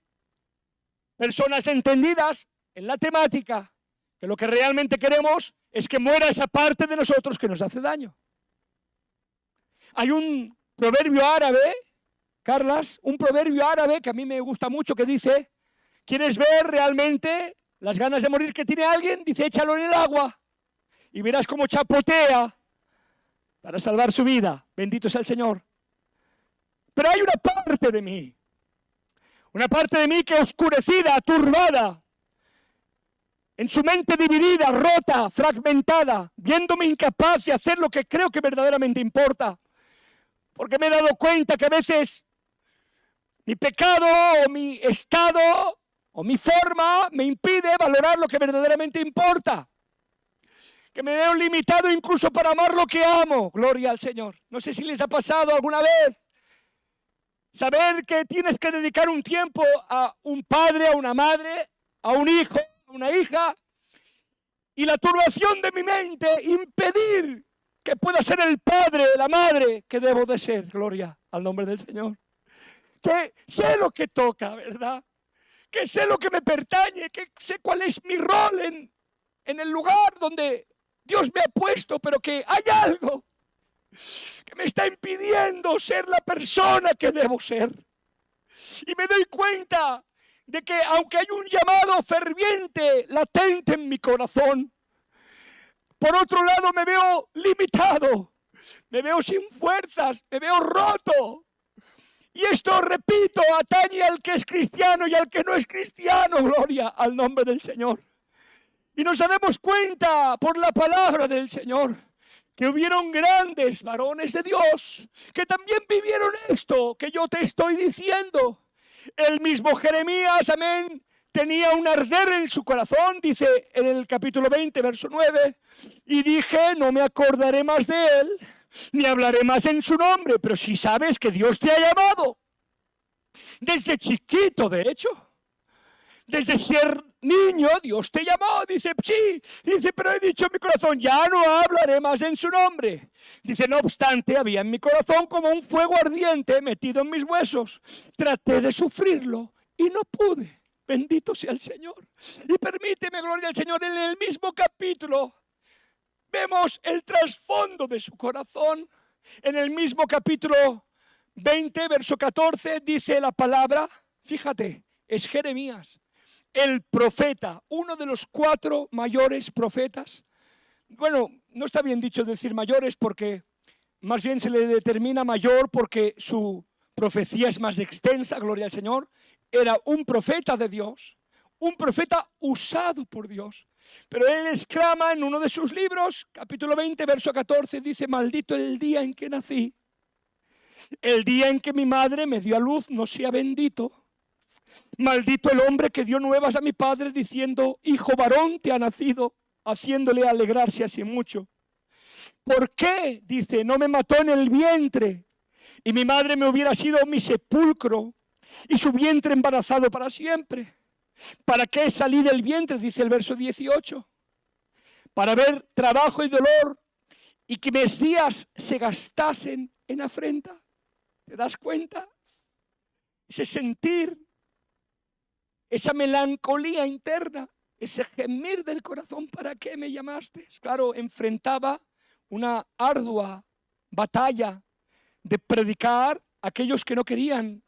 personas entendidas en la temática que lo que realmente queremos es que muera esa parte de nosotros que nos hace daño. Hay un proverbio árabe, Carlas, un proverbio árabe que a mí me gusta mucho que dice, ¿quieres ver realmente las ganas de morir que tiene alguien? Dice, échalo en el agua y verás cómo chapotea para salvar su vida. Bendito sea el Señor. Pero hay una parte de mí que oscurecida, turbada, en su mente dividida, rota, fragmentada, viéndome incapaz de hacer lo que creo que verdaderamente importa. Porque me he dado cuenta que a veces mi pecado o mi estado o mi forma me impide valorar lo que verdaderamente importa. Que me veo limitado incluso para amar lo que amo. Gloria al Señor. No sé si les ha pasado alguna vez saber que tienes que dedicar un tiempo a un padre, a una madre, a un hijo, una hija, y la turbación de mi mente impedir que pueda ser el padre, la madre que debo de ser. Gloria al nombre del Señor. Que sé lo que toca, ¿verdad? Que sé lo que me pertañe, que sé cuál es mi rol en el lugar donde Dios me ha puesto, pero que hay algo que me está impidiendo ser la persona que debo ser. Y me doy cuenta de que aunque hay un llamado ferviente, latente en mi corazón, por otro lado me veo limitado, me veo sin fuerzas, me veo roto. Y esto, repito, atañe al que es cristiano y al que no es cristiano. Gloria al nombre del Señor. Y nos daremos cuenta por la palabra del Señor que hubieron grandes varones de Dios que también vivieron esto que yo te estoy diciendo. El mismo Jeremías, amén, tenía un arder en su corazón, dice en el capítulo 20, verso 9, y dije, no me acordaré más de él, ni hablaré más en su nombre, pero si sabes que Dios te ha llamado, desde chiquito de hecho, desde ser niño, Dios te llamó, dice, sí, dice, pero he dicho en mi corazón, ya no hablaré más en su nombre. Dice, no obstante, había en mi corazón como un fuego ardiente metido en mis huesos. Traté de sufrirlo y no pude. Bendito sea el Señor. Y permíteme, gloria al Señor, en el mismo capítulo vemos el trasfondo de su corazón. En el mismo capítulo 20, verso 14, dice la palabra, fíjate, es Jeremías, el profeta, uno de los 4 mayores profetas. Bueno, no está bien dicho decir mayores porque más bien se le determina mayor porque su profecía es más extensa, gloria al Señor. Era un profeta de Dios, un profeta usado por Dios. Pero él exclama en uno de sus libros, capítulo 20, verso 14, dice, maldito el día en que nací, el día en que mi madre me dio a luz no sea bendito. Maldito el hombre que dio nuevas a mi padre diciendo, hijo varón te ha nacido, haciéndole alegrarse así mucho. ¿Por qué? Dice, no me mató en el vientre y mi madre me hubiera sido mi sepulcro y su vientre embarazado para siempre. ¿Para qué salí del vientre? Dice el verso 18. Para ver trabajo y dolor y que mis días se gastasen en afrenta. ¿Te das cuenta? Ese sentir, esa melancolía interna, ese gemir del corazón, ¿para qué me llamaste? Claro, enfrentaba una ardua batalla de predicar a aquellos que no querían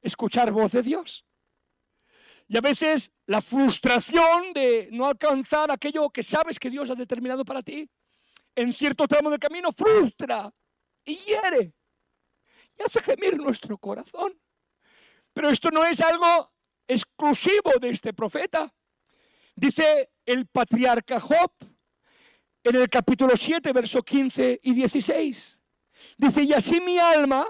escuchar voz de Dios. Y a veces la frustración de no alcanzar aquello que sabes que Dios ha determinado para ti, en cierto tramo del camino, frustra y hiere y hace gemir nuestro corazón. Pero esto no es algo exclusivo de este profeta. Dice el patriarca Job en el capítulo 7, versos 15 y 16. Dice, y así mi alma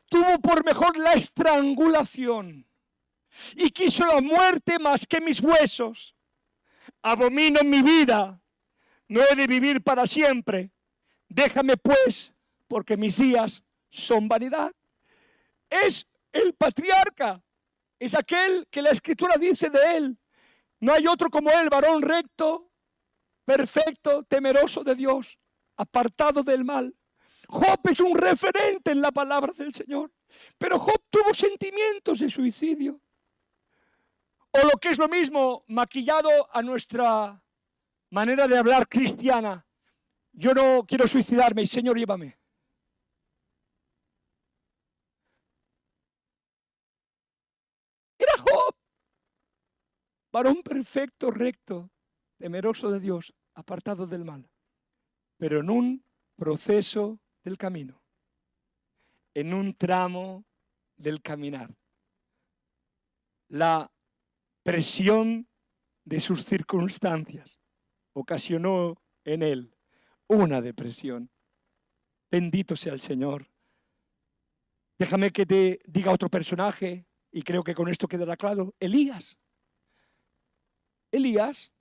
tuvo por mejor la estrangulación y quiso la muerte más que mis huesos. Abomino mi vida, no he de vivir para siempre. Déjame pues, porque mis días son vanidad. Es el patriarca, es aquel que la Escritura dice de él. No hay otro como él, varón recto, perfecto, temeroso de Dios, apartado del mal. Job es un referente en la palabra del Señor, pero Job tuvo sentimientos de suicidio. O lo que es lo mismo, maquillado a nuestra manera de hablar cristiana. Yo no quiero suicidarme, Señor, llévame. Era Job, varón perfecto, recto, temeroso de Dios, apartado del mal, pero en un proceso del camino, en un tramo del caminar, la presión de sus circunstancias ocasionó en él una depresión. Bendito sea el Señor. Déjame que te diga otro personaje, y creo que con esto quedará claro. Elías. Elías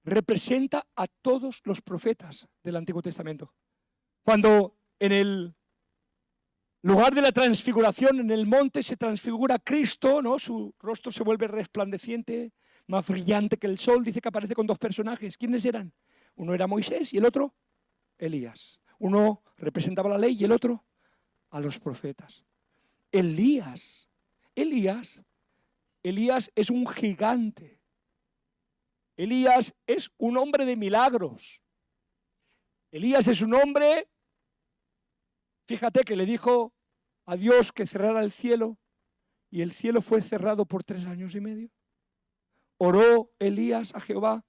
representa a todos los profetas del Antiguo Testamento. Cuando en el lugar de la transfiguración, en el monte, se transfigura Cristo, ¿no? Su rostro se vuelve resplandeciente, más brillante que el sol, dice que aparece con dos personajes. ¿Quiénes eran? Uno era Moisés y el otro Elías. Uno representaba la ley y el otro a los profetas. Elías es un gigante. Elías es un hombre de milagros. Elías es un hombre, fíjate que le dijo a Dios que cerrara el cielo y el cielo fue cerrado por 3 años y medio. Oró Elías a Jehová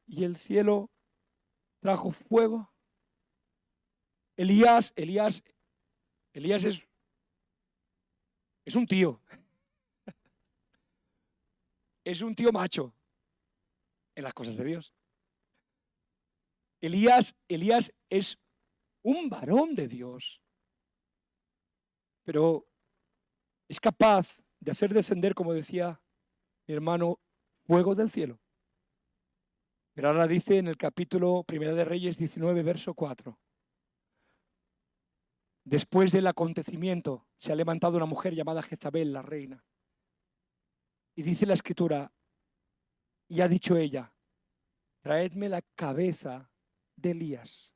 y el cielo trajo fuego. Elías es un tío. Es un tío macho en las cosas de Dios. Elías es un varón de Dios, pero es capaz de hacer descender, como decía mi hermano, fuego del cielo. Pero ahora dice en el capítulo 1 de Reyes 19, verso 4. Después del acontecimiento se ha levantado una mujer llamada Jezabel, la reina. Y dice la Escritura, y ha dicho ella, traedme la cabeza de Elías.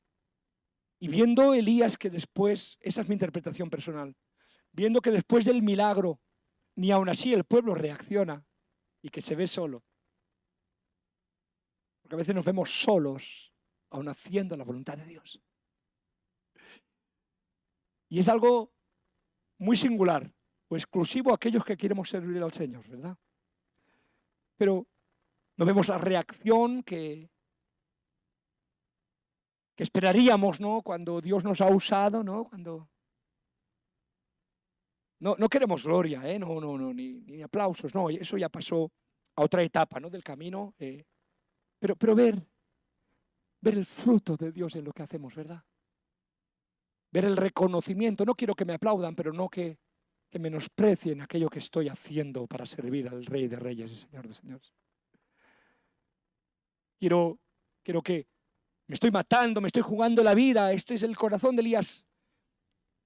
Y viendo Elías que después, esa es mi interpretación personal, viendo que después del milagro, ni aun así el pueblo reacciona y que se ve solo. Porque a veces nos vemos solos, aun haciendo la voluntad de Dios. Y es algo muy singular o exclusivo a aquellos que queremos servir al Señor, ¿verdad? Pero no vemos la reacción que esperaríamos, ¿no? Cuando Dios nos ha usado, ¿no? Cuando no queremos gloria, ni aplausos, no, eso ya pasó a otra etapa, ¿no? Del camino. Pero ver el fruto de Dios en lo que hacemos, ¿verdad? Ver el reconocimiento. No quiero que me aplaudan, pero no que menosprecien aquello que estoy haciendo para servir al Rey de Reyes y Señor de Señores. Quiero que me estoy matando, me estoy jugando la vida. Esto es el corazón de Elías.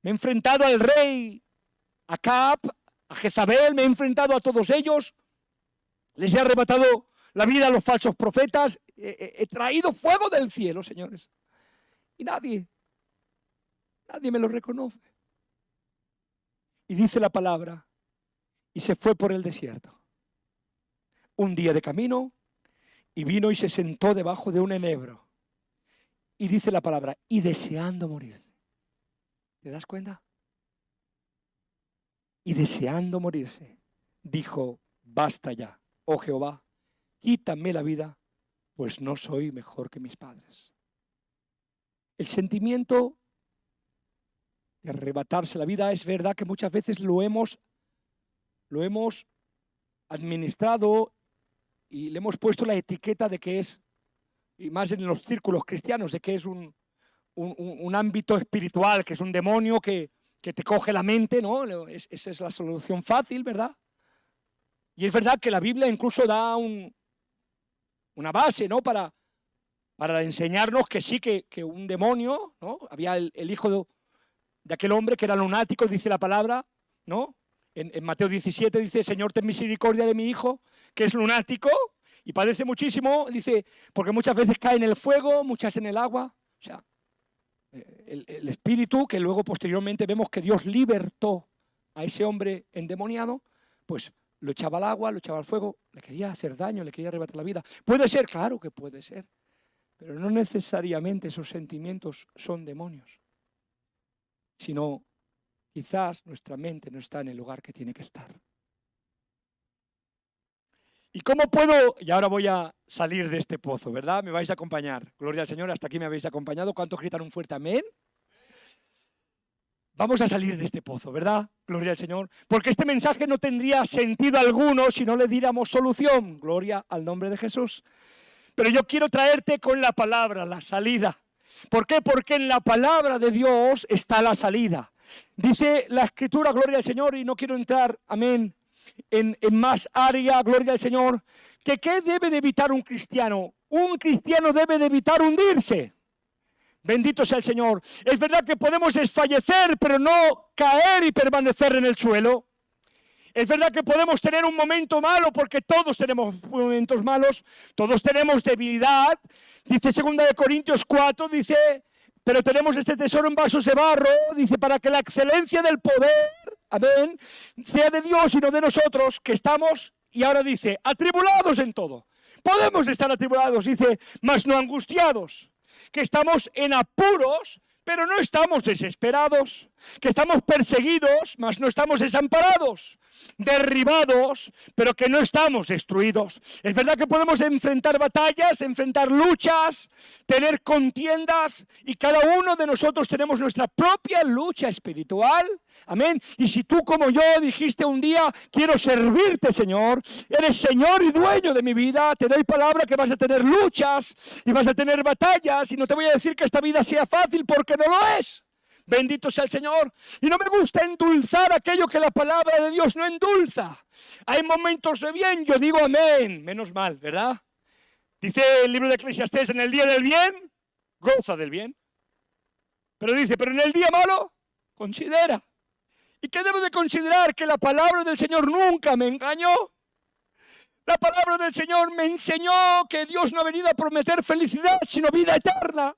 Me he enfrentado al rey Acab, a Jezabel, me he enfrentado a todos ellos. Les he arrebatado la vida a los falsos profetas. He traído fuego del cielo, señores. Y nadie me lo reconoce. Y dice la palabra, y se fue por el desierto. Un día de camino, y vino y se sentó debajo de un enebro. Y dice la palabra, y deseando morir. ¿Te das cuenta? Y deseando morirse, dijo, basta ya, oh Jehová, quítame la vida, pues no soy mejor que mis padres. El sentimiento de arrebatarse la vida es verdad que muchas veces lo hemos administrado y le hemos puesto la etiqueta de que es, y más en los círculos cristianos, de que es un ámbito espiritual, que es un demonio que te coge la mente, ¿no? Esa es la solución fácil, ¿verdad? Y es verdad que la Biblia incluso da una base, ¿no? Para enseñarnos que sí, que un demonio, ¿no? Había el hijo de aquel hombre que era lunático, dice la palabra, ¿no? En Mateo 17 dice, Señor, ten misericordia de mi hijo, que es lunático y padece muchísimo, dice, porque muchas veces cae en el fuego, muchas en el agua. O sea, el espíritu, que luego posteriormente vemos que Dios libertó a ese hombre endemoniado, pues lo echaba al agua, lo echaba al fuego, le quería hacer daño, le quería arrebatar la vida. Puede ser, claro que puede ser, pero no necesariamente esos sentimientos son demonios, sino quizás nuestra mente no está en el lugar que tiene que estar. ¿Y cómo puedo? Y ahora voy a salir de este pozo, ¿verdad? Me vais a acompañar. Gloria al Señor, hasta aquí me habéis acompañado. ¿Cuántos gritan un fuerte amén? Vamos a salir de este pozo, ¿verdad? Gloria al Señor. Porque este mensaje no tendría sentido alguno si no le diéramos solución. Gloria al nombre de Jesús. Pero yo quiero traerte con la palabra, la salida. ¿Por qué? Porque en la palabra de Dios está la salida. Dice la Escritura, gloria al Señor, y no quiero entrar, amén, en más área, gloria al Señor, que ¿qué debe de evitar un cristiano? Un cristiano debe de evitar hundirse. Bendito sea el Señor. Es verdad que podemos desfallecer, pero no caer y permanecer en el suelo. Es verdad que podemos tener un momento malo, porque todos tenemos momentos malos, todos tenemos debilidad. Dice 2 Corintios 4, dice, pero tenemos este tesoro en vasos de barro, dice, para que la excelencia del poder, amén, sea de Dios y no de nosotros, que estamos, y ahora dice, atribulados en todo. Podemos estar atribulados, dice, mas no angustiados, que estamos en apuros, pero no estamos desesperados, que estamos perseguidos, mas no estamos desamparados, derribados, pero que no estamos destruidos. Es verdad que podemos enfrentar batallas, enfrentar luchas, tener contiendas, y cada uno de nosotros tenemos nuestra propia lucha espiritual. Amén. Y si tú como yo dijiste un día, quiero servirte, Señor, eres Señor y dueño de mi vida, te doy palabra que vas a tener luchas y vas a tener batallas, y no te voy a decir que esta vida sea fácil, porque no lo es. Bendito sea el Señor. Y no me gusta endulzar aquello que la palabra de Dios no endulza. Hay momentos de bien, yo digo amén, menos mal, ¿verdad? Dice el libro de Eclesiastés, en el día del bien, goza del bien. Pero dice, pero en el día malo, considera. ¿Y qué debo de considerar? Que la palabra del Señor nunca me engañó. La palabra del Señor me enseñó que Dios no ha venido a prometer felicidad, sino vida eterna.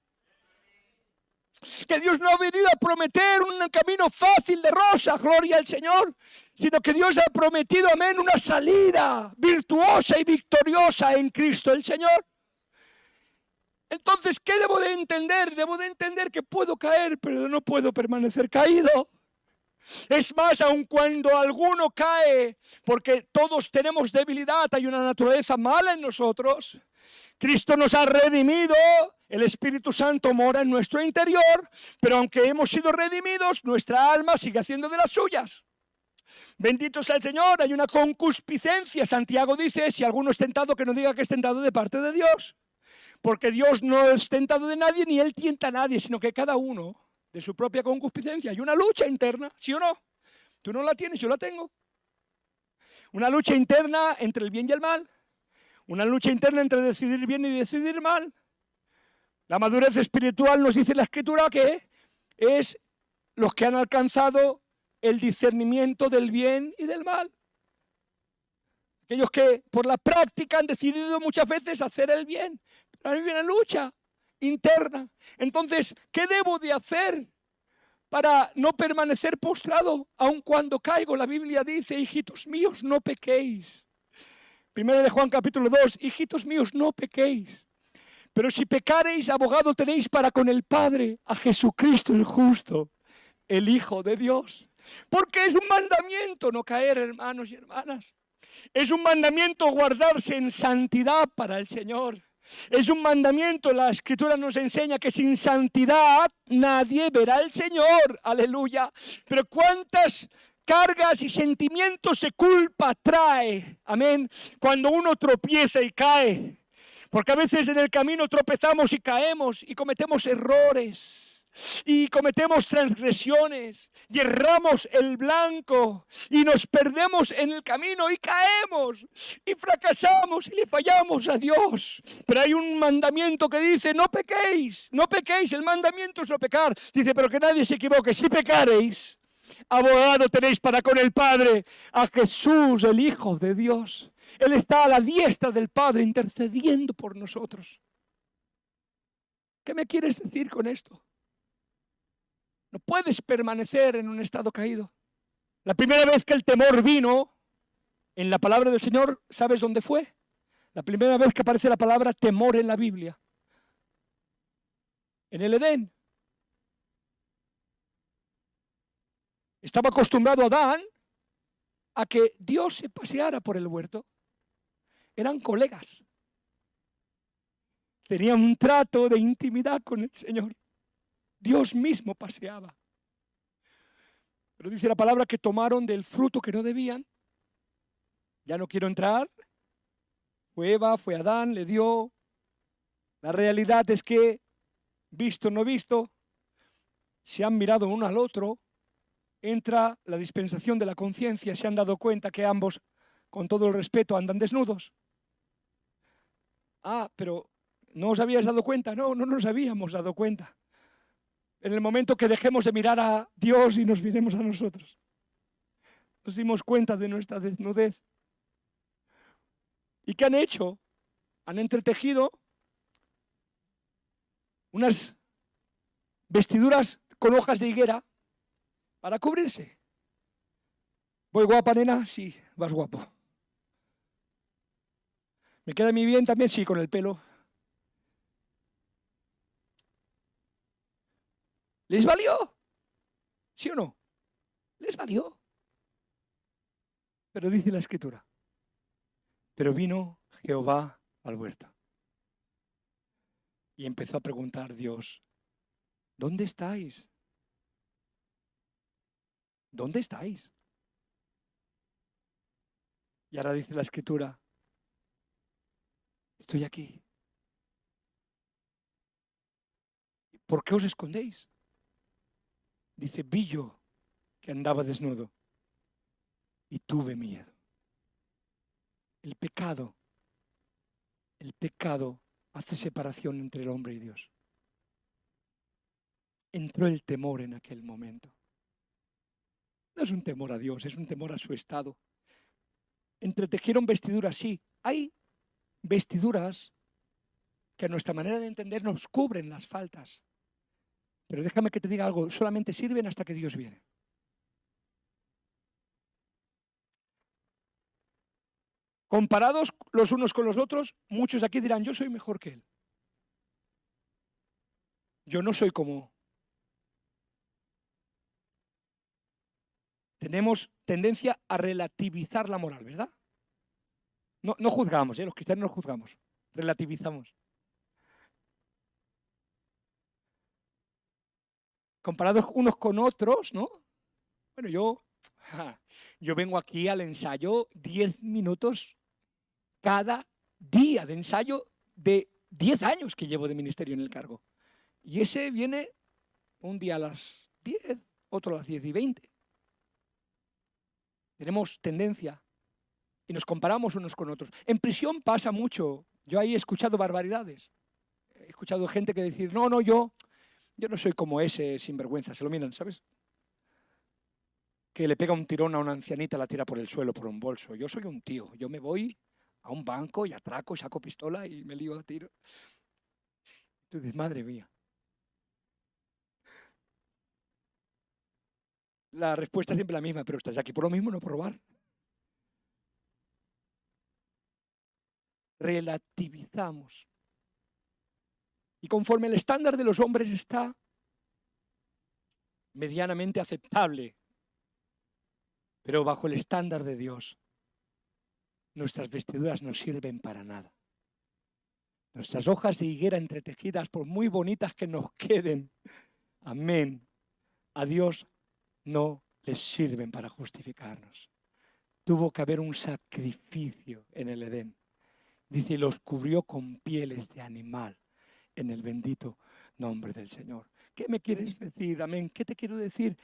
Que Dios no ha venido a prometer un camino fácil de rosa, gloria al Señor, sino que Dios ha prometido, amén, una salida virtuosa y victoriosa en Cristo el Señor. Entonces, ¿qué debo de entender? Debo de entender que puedo caer, pero no puedo permanecer caído. Es más, aun cuando alguno cae, porque todos tenemos debilidad, hay una naturaleza mala en nosotros, Cristo nos ha redimido, el Espíritu Santo mora en nuestro interior, pero aunque hemos sido redimidos, nuestra alma sigue haciendo de las suyas. Bendito sea el Señor, hay una concupiscencia. Santiago dice, si alguno es tentado, que no diga que es tentado de parte de Dios. Porque Dios no es tentado de nadie, ni Él tienta a nadie, sino que cada uno de su propia concupiscencia. Hay una lucha interna, ¿sí o no? Tú no la tienes, yo la tengo. Una lucha interna entre el bien y el mal. Una lucha interna entre decidir bien y decidir mal. La madurez espiritual, nos dice la Escritura, que es los que han alcanzado el discernimiento del bien y del mal. Aquellos que por la práctica han decidido muchas veces hacer el bien. Pero hay una lucha interna. Entonces, ¿qué debo de hacer para no permanecer postrado aun cuando caigo? La Biblia dice, hijitos míos, no pequéis. Primero de Juan capítulo 2, hijitos míos, no pequéis. Pero si pecareis, abogado tenéis para con el Padre, a Jesucristo el justo, el Hijo de Dios. Porque es un mandamiento no caer, hermanos y hermanas. Es un mandamiento guardarse en santidad para el Señor. Es un mandamiento, la Escritura nos enseña que sin santidad nadie verá al Señor. Aleluya. Pero cuántas cargas y sentimientos de culpa trae, amén, cuando uno tropieza y cae. Porque a veces en el camino tropezamos y caemos y cometemos errores y cometemos transgresiones y erramos el blanco y nos perdemos en el camino y caemos y fracasamos y le fallamos a Dios. Pero hay un mandamiento que dice, no pequéis, no pequéis, el mandamiento es no pecar. Dice, pero que nadie se equivoque, si pecareis, abogado tenéis para con el Padre, a Jesús, el Hijo de Dios. Él está a la diestra del Padre intercediendo por nosotros. ¿Qué me quieres decir con esto? No puedes permanecer en un estado caído. La primera vez que el temor vino en la palabra del Señor, ¿sabes dónde fue? La primera vez que aparece la palabra temor en la Biblia. En el Edén. Estaba acostumbrado Adán a que Dios se paseara por el huerto. Eran colegas. Tenían un trato de intimidad con el Señor. Dios mismo paseaba. Pero dice la palabra que tomaron del fruto que no debían. Ya no quiero entrar. Fue Eva, fue Adán, le dio. La realidad es que, visto no visto, se han mirado uno al otro. Entra la dispensación de la conciencia, se han dado cuenta que ambos, con todo el respeto, andan desnudos. Ah, pero ¿no os habíais dado cuenta? No, no nos habíamos dado cuenta. En el momento que dejemos de mirar a Dios y nos miremos a nosotros. nos dimos cuenta de nuestra desnudez. ¿Y qué han hecho? Han entretejido unas vestiduras con hojas de higuera para cubrirse. ¿Voy guapa, nena? Sí, vas guapo. ¿Me queda muy bien también? Sí, con el pelo. ¿Les valió? ¿Sí o no? ¿Les valió? Pero dice la Escritura, pero vino Jehová al huerto y empezó a preguntar Dios, ¿dónde estáis? ¿Dónde estáis? Y ahora dice la Escritura, estoy aquí. ¿Por qué os escondéis? Dice, vi yo que andaba desnudo y tuve miedo. El pecado hace separación entre el hombre y Dios. Entró el temor en aquel momento. No es un temor a Dios, es un temor a su estado. Entretejieron vestiduras, sí. Hay vestiduras que a nuestra manera de entender nos cubren las faltas. Pero déjame que te diga algo, solamente sirven hasta que Dios viene. Comparados los unos con los otros, muchos aquí dirán, yo soy mejor que él. Yo no soy como. Tenemos tendencia a relativizar la moral, ¿verdad? No juzgamos, los cristianos no juzgamos, relativizamos. Comparados unos con otros, ¿no? Bueno, yo vengo aquí al ensayo 10 minutos cada día de ensayo de 10 años que llevo de ministerio en el cargo. Y ese viene un día a las 10, otro a las 10:20. Tenemos tendencia y nos comparamos unos con otros. En prisión pasa mucho. Yo ahí he escuchado barbaridades. He escuchado gente que decir, no, yo no soy como ese sinvergüenza. Se lo miran, ¿sabes? Que le pega un tirón a una ancianita, la tira por el suelo, por un bolso. Yo soy un tío. Yo me voy a un banco y atraco, saco pistola y me lío a tiro. Tú dices, madre mía. La respuesta es siempre la misma, pero estás aquí por lo mismo, no por robar. Relativizamos. Y conforme el estándar de los hombres está medianamente aceptable, pero bajo el estándar de Dios, nuestras vestiduras no sirven para nada. Nuestras hojas de higuera entretejidas, por muy bonitas que nos queden, amén, a Dios no les sirven para justificarnos. Tuvo que haber un sacrificio en el Edén. Dice, y los cubrió con pieles de animal en el bendito nombre del Señor. ¿Qué me quieres decir? Amén. ¿Qué te quiero decir?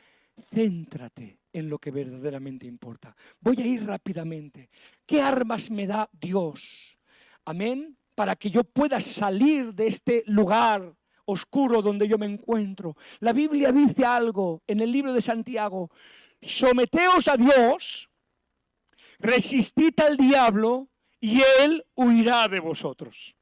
Céntrate en lo que verdaderamente importa. Voy a ir rápidamente. ¿Qué armas me da Dios? Amén. Para que yo pueda salir de este lugar oscuro donde yo me encuentro. La Biblia dice algo en el libro de Santiago. Someteos a Dios, resistid al diablo y él huirá de vosotros.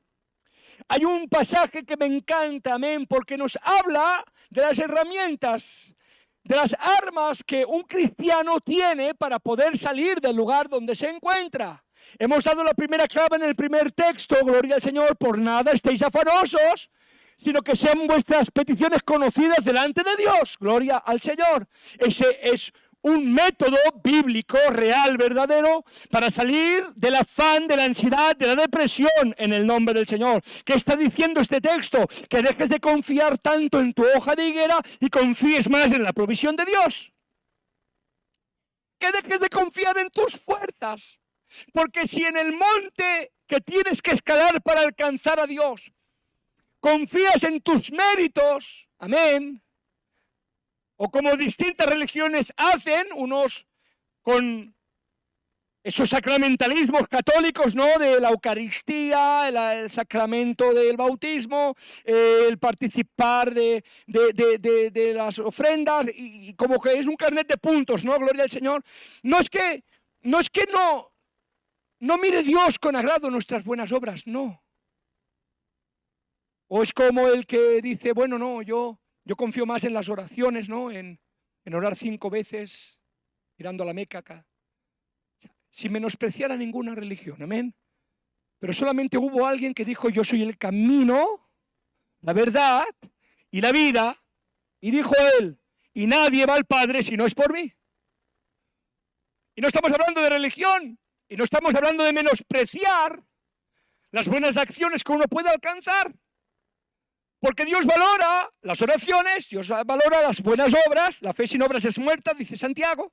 Hay un pasaje que me encanta, amén, porque nos habla de las herramientas, de las armas que un cristiano tiene para poder salir del lugar donde se encuentra. Hemos dado la primera clave en el primer texto, gloria al Señor, por nada estéis afanosos, sino que sean vuestras peticiones conocidas delante de Dios, gloria al Señor. Ese es un método bíblico, real, verdadero, para salir del afán, de la ansiedad, de la depresión en el nombre del Señor. ¿Qué está diciendo este texto? Que dejes de confiar tanto en tu hoja de higuera y confíes más en la provisión de Dios. Que dejes de confiar en tus fuerzas. Porque si en el monte que tienes que escalar para alcanzar a Dios, confías en tus méritos, amén, o como distintas religiones hacen, unos con esos sacramentalismos católicos, ¿no? De la Eucaristía, el sacramento del bautismo, el participar de las ofrendas, y como que es un carnet de puntos, ¿no? Gloria al Señor. No es que no mire Dios con agrado nuestras buenas obras, no. O es como el que dice, bueno, no, yo confío más en las oraciones, ¿no? En orar 5 veces, mirando a la Meca acá. Sin menospreciar a ninguna religión, amén. Pero solamente hubo alguien que dijo, yo soy el camino, la verdad y la vida. Y dijo él, y nadie va al Padre si no es por mí. Y no estamos hablando de religión, y no estamos hablando de menospreciar las buenas acciones que uno puede alcanzar. Porque Dios valora las oraciones, Dios valora las buenas obras, la fe sin obras es muerta, dice Santiago.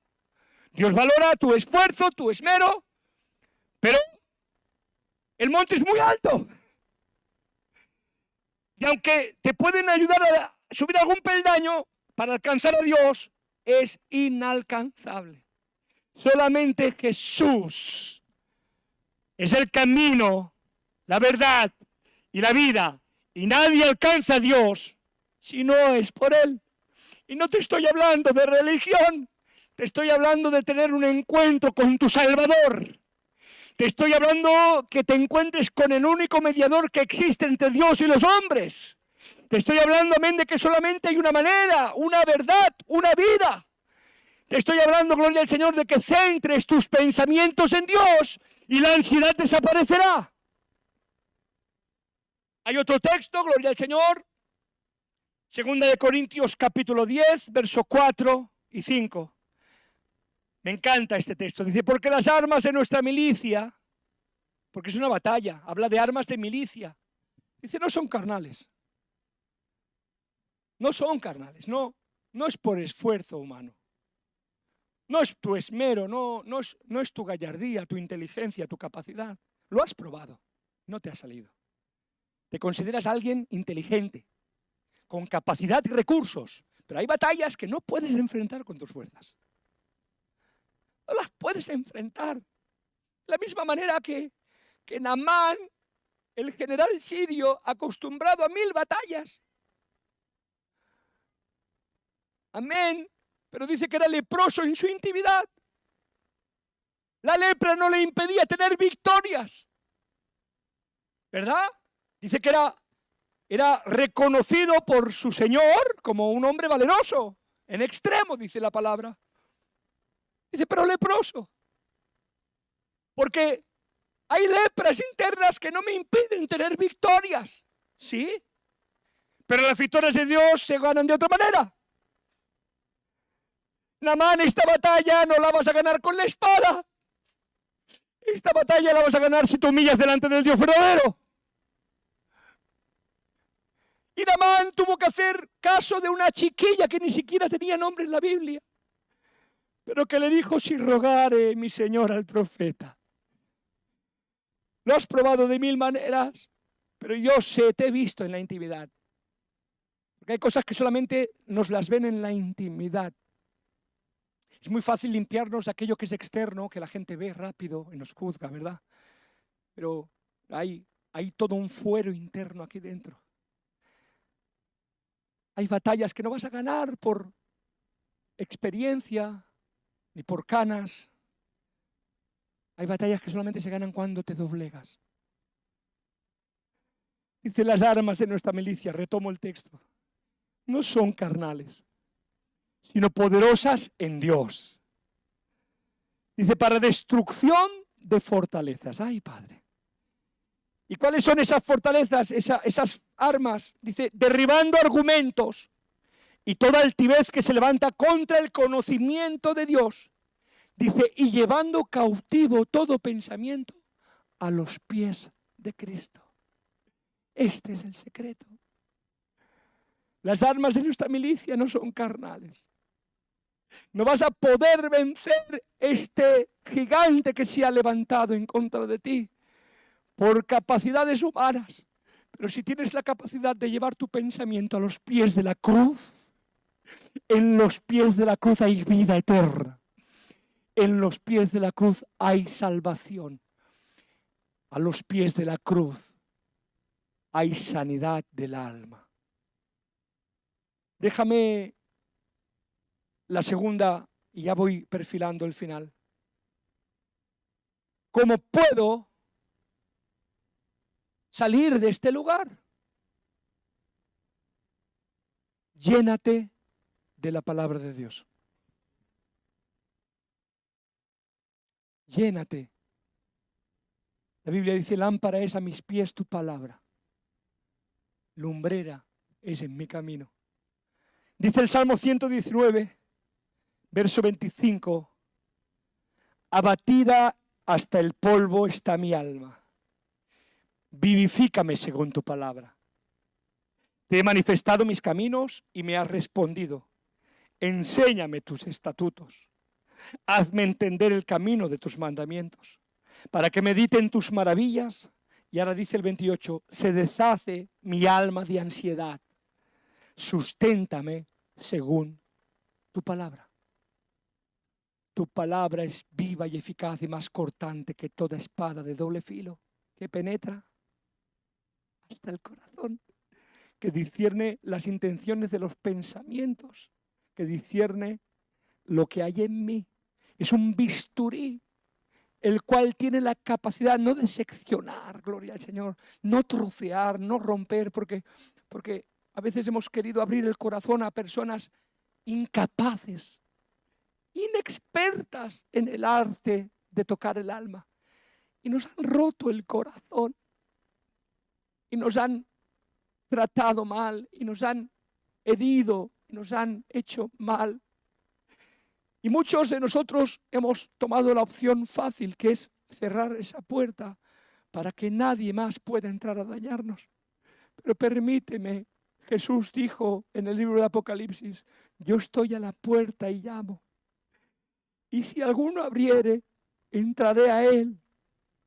Dios valora tu esfuerzo, tu esmero, pero el monte es muy alto. Y aunque te pueden ayudar a subir algún peldaño, para alcanzar a Dios es inalcanzable. Solamente Jesús es el camino, la verdad y la vida. Y nadie alcanza a Dios si no es por Él. Y no te estoy hablando de religión. Te estoy hablando de tener un encuentro con tu Salvador. Te estoy hablando que te encuentres con el único mediador que existe entre Dios y los hombres. Te estoy hablando, amén, de que solamente hay una manera, una verdad, una vida. Te estoy hablando, gloria al Señor, de que centres tus pensamientos en Dios y la ansiedad desaparecerá. Hay otro texto, gloria al Señor, 2 Corintios capítulo 10, versos 4 y 5. Me encanta este texto. Dice, porque las armas de nuestra milicia, porque es una batalla, habla de armas de milicia. Dice, no son carnales. No son carnales, no es por esfuerzo humano. No es tu esmero, no es tu gallardía, tu inteligencia, tu capacidad. Lo has probado, no te ha salido. Te consideras alguien inteligente, con capacidad y recursos, pero hay batallas que no puedes enfrentar con tus fuerzas. No las puedes enfrentar. De la misma manera que Naamán, el general sirio, acostumbrado a 1000 batallas. Amén. Pero dice que era leproso en su intimidad. La lepra no le impedía tener victorias. ¿Verdad? Dice que era reconocido por su Señor como un hombre valeroso. En extremo, dice la palabra. Dice, pero leproso. Porque hay lepras internas que no me impiden tener victorias. ¿Sí? Pero las victorias de Dios se ganan de otra manera. Naamán, esta batalla no la vas a ganar con la espada. Esta batalla la vas a ganar si te humillas delante del Dios verdadero. Y Naamán tuvo que hacer caso de una chiquilla que ni siquiera tenía nombre en la Biblia, pero que le dijo, si rogare mi Señor al profeta. Lo has probado de 1000 maneras, pero yo sé, te he visto en la intimidad. Porque hay cosas que solamente nos las ven en la intimidad. Es muy fácil limpiarnos de aquello que es externo, que la gente ve rápido y nos juzga, ¿verdad? Pero hay todo un fuero interno aquí dentro. Hay batallas que no vas a ganar por experiencia ni por canas. Hay batallas que solamente se ganan cuando te doblegas. Dice, las armas de nuestra milicia, retomo el texto, no son carnales, sino poderosas en Dios. Dice, para destrucción de fortalezas. ¡Ay, Padre! ¿Y cuáles son esas fortalezas, esas armas? Dice, derribando argumentos y toda altivez que se levanta contra el conocimiento de Dios. Dice, y llevando cautivo todo pensamiento a los pies de Cristo. Este es el secreto. Las armas de nuestra milicia no son carnales. No vas a poder vencer este gigante que se ha levantado en contra de ti por capacidades humanas. Pero si tienes la capacidad de llevar tu pensamiento a los pies de la cruz, en los pies de la cruz hay vida eterna. En los pies de la cruz hay salvación. A los pies de la cruz hay sanidad del alma. Déjame la segunda y ya voy perfilando el final. ¿Cómo puedo salir de este lugar? Llénate de la palabra de Dios. Llénate. La Biblia dice, lámpara es a mis pies tu palabra. Lumbrera es en mi camino. Dice el Salmo 119, verso 25, abatida hasta el polvo está mi alma. Vivifícame según tu palabra. Te he manifestado mis caminos y me has respondido. Enséñame tus estatutos. Hazme entender el camino de tus mandamientos, para que medite en tus maravillas. Y ahora dice el 28, se deshace mi alma de ansiedad. Susténtame según tu palabra. Tu palabra es viva y eficaz y más cortante que toda espada de doble filo, que penetra hasta el corazón, que discierne las intenciones de los pensamientos, que discierne lo que hay en mí. Es un bisturí, el cual tiene la capacidad no de seccionar, gloria al Señor, no trocear, no romper, porque a veces hemos querido abrir el corazón a personas incapaces, inexpertas en el arte de tocar el alma. Y nos han roto el corazón, y nos han tratado mal, y nos han herido, y nos han hecho mal. Y muchos de nosotros hemos tomado la opción fácil, que es cerrar esa puerta para que nadie más pueda entrar a dañarnos. Pero permíteme, Jesús dijo en el libro de Apocalipsis, yo estoy a la puerta y llamo. Y si alguno abriere, entraré a él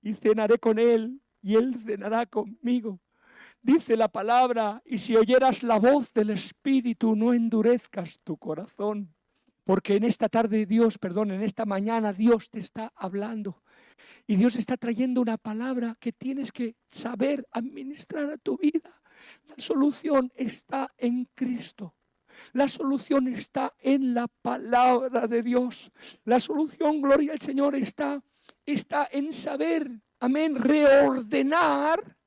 y cenaré con él y él cenará conmigo. Dice la palabra, y si oyeras la voz del Espíritu, no endurezcas tu corazón. Porque en esta tarde en esta mañana Dios te está hablando. Y Dios está trayendo una palabra que tienes que saber administrar a tu vida. La solución está en Cristo. La solución está en la palabra de Dios. La solución, gloria al Señor, está en saber, amén, reordenar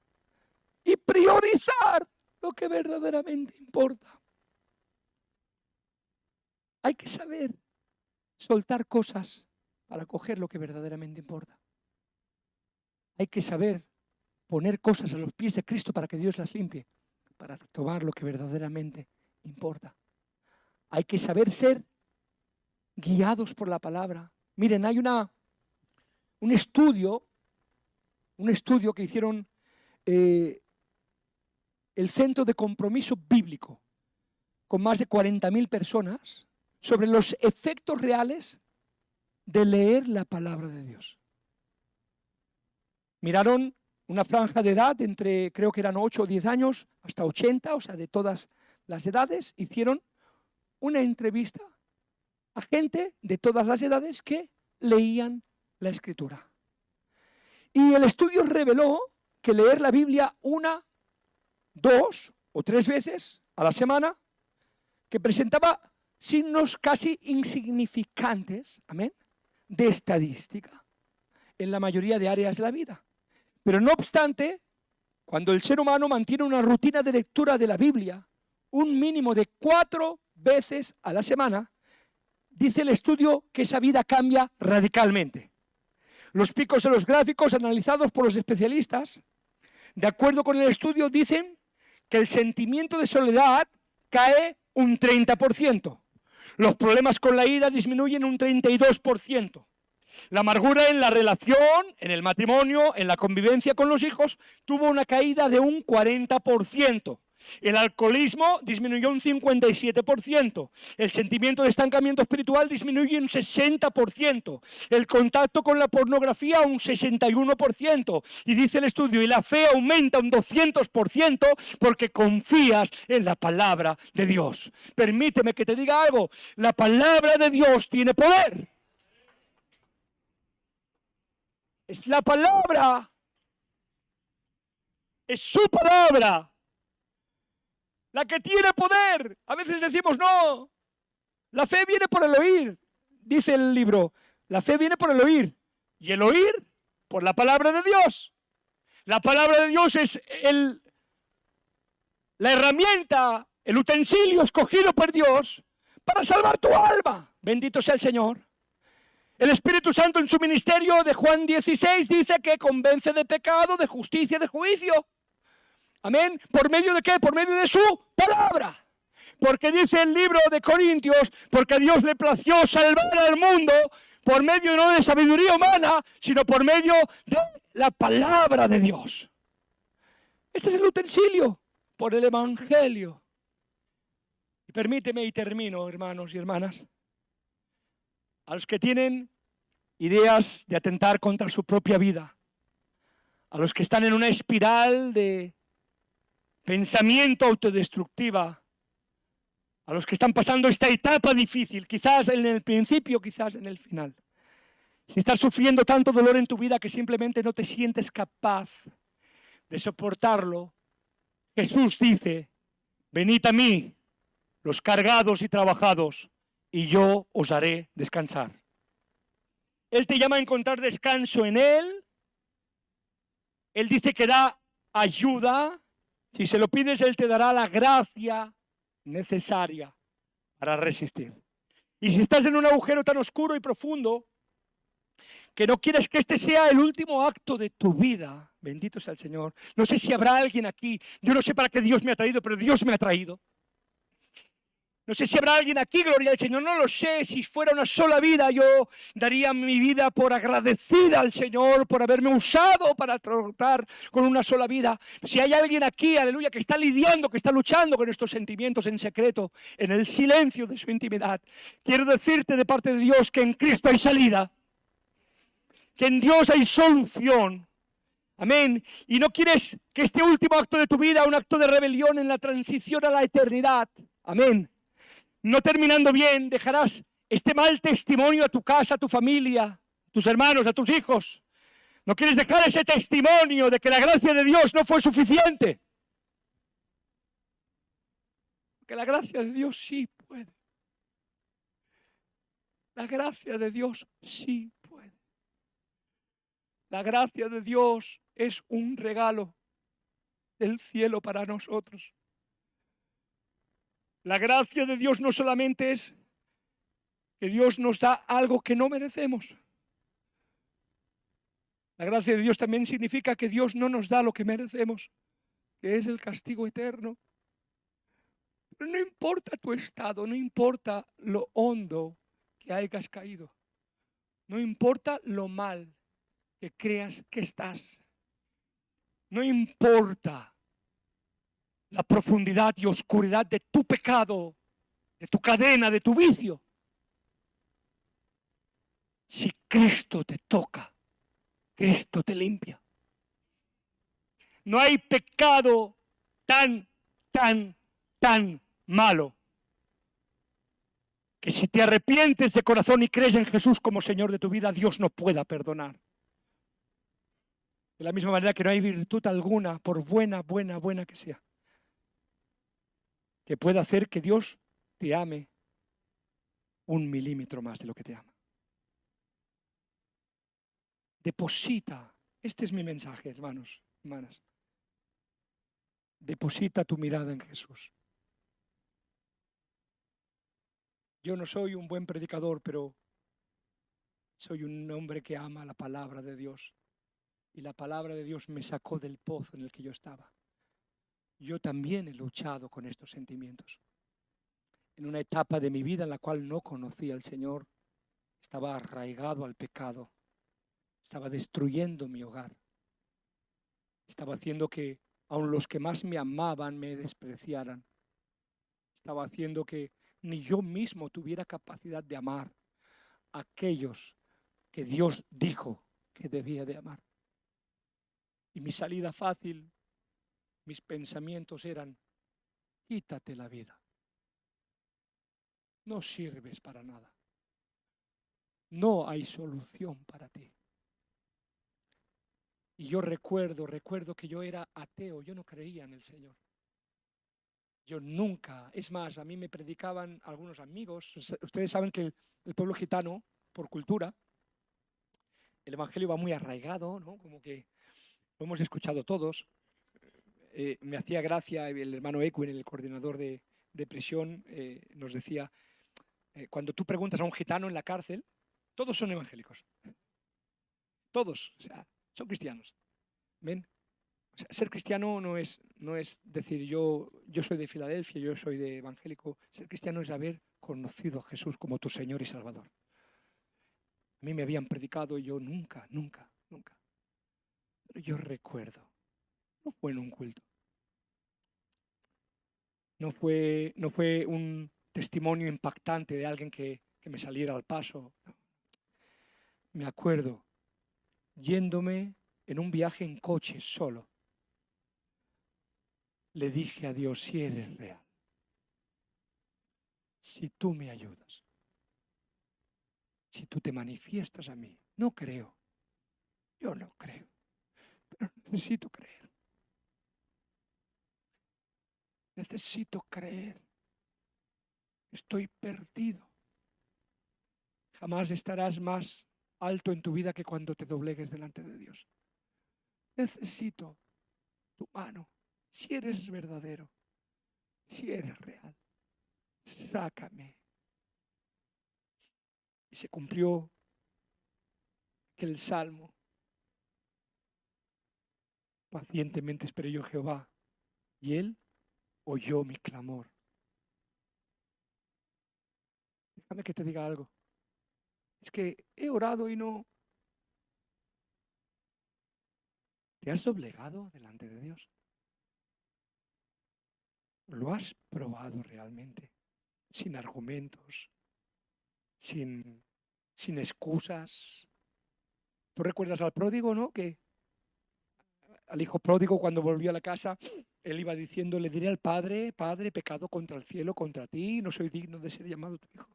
y priorizar lo que verdaderamente importa. Hay que saber soltar cosas para coger lo que verdaderamente importa. Hay que saber poner cosas a los pies de Cristo para que Dios las limpie, para tomar lo que verdaderamente importa. Hay que saber ser guiados por la palabra. Miren, hay un estudio que hicieron el Centro de Compromiso Bíblico con más de 40.000 personas sobre los efectos reales de leer la palabra de Dios. Miraron una franja de edad entre, creo que eran 8 o 10 años, hasta 80, o sea, de todas las edades. Hicieron una entrevista a gente de todas las edades que leían la Escritura. Y el estudio reveló que leer la Biblia 1, 2 o 3 veces a la semana, que presentaba signos casi insignificantes, amén, de estadística en la mayoría de áreas de la vida. Pero no obstante, cuando el ser humano mantiene una rutina de lectura de la Biblia, un mínimo de 4 veces a la semana, dice el estudio que esa vida cambia radicalmente. Los picos de los gráficos analizados por los especialistas, de acuerdo con el estudio, dicen que el sentimiento de soledad cae un 30%. Los problemas con la ira disminuyen un 32%. La amargura en la relación, en el matrimonio, en la convivencia con los hijos, tuvo una caída de un 40%. El alcoholismo disminuyó un 57%. El sentimiento de estancamiento espiritual disminuye un 60%. El contacto con la pornografía un 61%. Y dice el estudio, y la fe aumenta un 200% porque confías en la palabra de Dios. Permíteme que te diga algo. La palabra de Dios tiene poder. Es la palabra. Es su palabra la que tiene poder. A veces decimos, no, la fe viene por el oír, dice el libro. La fe viene por el oír. Y el oír por la palabra de Dios. La palabra de Dios es la herramienta, el utensilio escogido por Dios para salvar tu alma. Bendito sea el Señor. El Espíritu Santo en su ministerio de Juan 16 dice que convence de pecado, de justicia, de juicio. Amén. ¿Por medio de qué? Por medio de su palabra. Porque dice el libro de Corintios, porque a Dios le plació salvar al mundo por medio no de sabiduría humana, sino por medio de la palabra de Dios. Este es el utensilio por el Evangelio. Y permíteme y termino, hermanos y hermanas. A los que tienen ideas de atentar contra su propia vida, a los que están en una espiral de pensamiento autodestructiva, a los que están pasando esta etapa difícil, quizás en el principio, quizás en el final. Si estás sufriendo tanto dolor en tu vida que simplemente no te sientes capaz de soportarlo, Jesús dice, venid a mí, los cargados y trabajados, y yo os haré descansar. Él te llama a encontrar descanso en Él. Él dice que da ayuda. Si se lo pides, Él te dará la gracia necesaria para resistir. Y si estás en un agujero tan oscuro y profundo que no quieres que este sea el último acto de tu vida, bendito sea el Señor. No sé si habrá alguien aquí, yo no sé para qué Dios me ha traído, pero Dios me ha traído. No sé si habrá alguien aquí, gloria al Señor, no lo sé. Si fuera una sola vida, yo daría mi vida por agradecida al Señor, por haberme usado para tratar con una sola vida. Si hay alguien aquí, aleluya, que está lidiando, que está luchando con estos sentimientos en secreto, en el silencio de su intimidad, quiero decirte de parte de Dios que en Cristo hay salida, que en Dios hay solución. Amén. Y no quieres que este último acto de tu vida, un acto de rebelión en la transición a la eternidad, amén, no terminando bien, dejarás este mal testimonio a tu casa, a tu familia, a tus hermanos, a tus hijos. No quieres dejar ese testimonio de que la gracia de Dios no fue suficiente. Que la gracia de Dios sí puede. La gracia de Dios sí puede. La gracia de Dios es un regalo del cielo para nosotros. La gracia de Dios no solamente es que Dios nos da algo que no merecemos. La gracia de Dios también significa que Dios no nos da lo que merecemos, que es el castigo eterno. Pero no importa tu estado, no importa lo hondo que hayas caído, no importa lo mal que creas que estás, no importa la profundidad y oscuridad de tu pecado, de tu cadena, de tu vicio. Si Cristo te toca, Cristo te limpia. No hay pecado tan malo que si te arrepientes de corazón y crees en Jesús como Señor de tu vida, Dios no pueda perdonar. De la misma manera que no hay virtud alguna, por buena que sea, que pueda hacer que Dios te ame 1 milímetro más de lo que te ama. Deposita, este es mi mensaje, hermanos, hermanas. Deposita tu mirada en Jesús. Yo no soy un buen predicador, pero soy un hombre que ama la palabra de Dios. Y la palabra de Dios me sacó del pozo en el que yo estaba. Yo también he luchado con estos sentimientos. En una etapa de mi vida en la cual no conocía al Señor, estaba arraigado al pecado. Estaba destruyendo mi hogar. Estaba haciendo que aun los que más me amaban me despreciaran. Estaba haciendo que ni yo mismo tuviera capacidad de amar a aquellos que Dios dijo que debía de amar. Y mi salida fácil, mis pensamientos eran, quítate la vida. No sirves para nada. No hay solución para ti. Y yo recuerdo que yo era ateo, yo no creía en el Señor. Yo nunca, es más, a mí me predicaban algunos amigos. Ustedes saben que el pueblo gitano, por cultura, el evangelio va muy arraigado, ¿no? Como que lo hemos escuchado todos. Me hacía gracia el hermano Equin, el coordinador de prisión, nos decía, cuando tú preguntas a un gitano en la cárcel, todos son evangélicos, todos, o sea, son cristianos. ¿Ven? O sea, ser cristiano no es decir yo soy de Filadelfia, yo soy de evangélico. Ser cristiano es haber conocido a Jesús como tu Señor y Salvador. A mí me habían predicado y yo nunca. Pero yo recuerdo, no fue en un culto, no fue un testimonio impactante de alguien que me saliera al paso. Me acuerdo yéndome en un viaje en coche solo. Le dije a Dios, si eres real, si tú me ayudas, si tú te manifiestas a mí, no creo, yo no creo, pero necesito creer. Necesito creer. Estoy perdido. Jamás estarás más alto en tu vida que cuando te doblegues delante de Dios. Necesito tu mano. Si eres verdadero, si eres real, sácame. Y se cumplió aquel salmo. Pacientemente esperé yo a Jehová, y Él oyó mi clamor. Déjame que te diga algo. Es que he orado y no. ¿Te has doblegado delante de Dios? ¿Lo has probado realmente? Sin argumentos, sin excusas. ¿Tú recuerdas al pródigo, no? Que al hijo pródigo cuando volvió a la casa, él iba diciendo, le diré al padre, padre, pecado contra el cielo, contra ti, no soy digno de ser llamado tu hijo.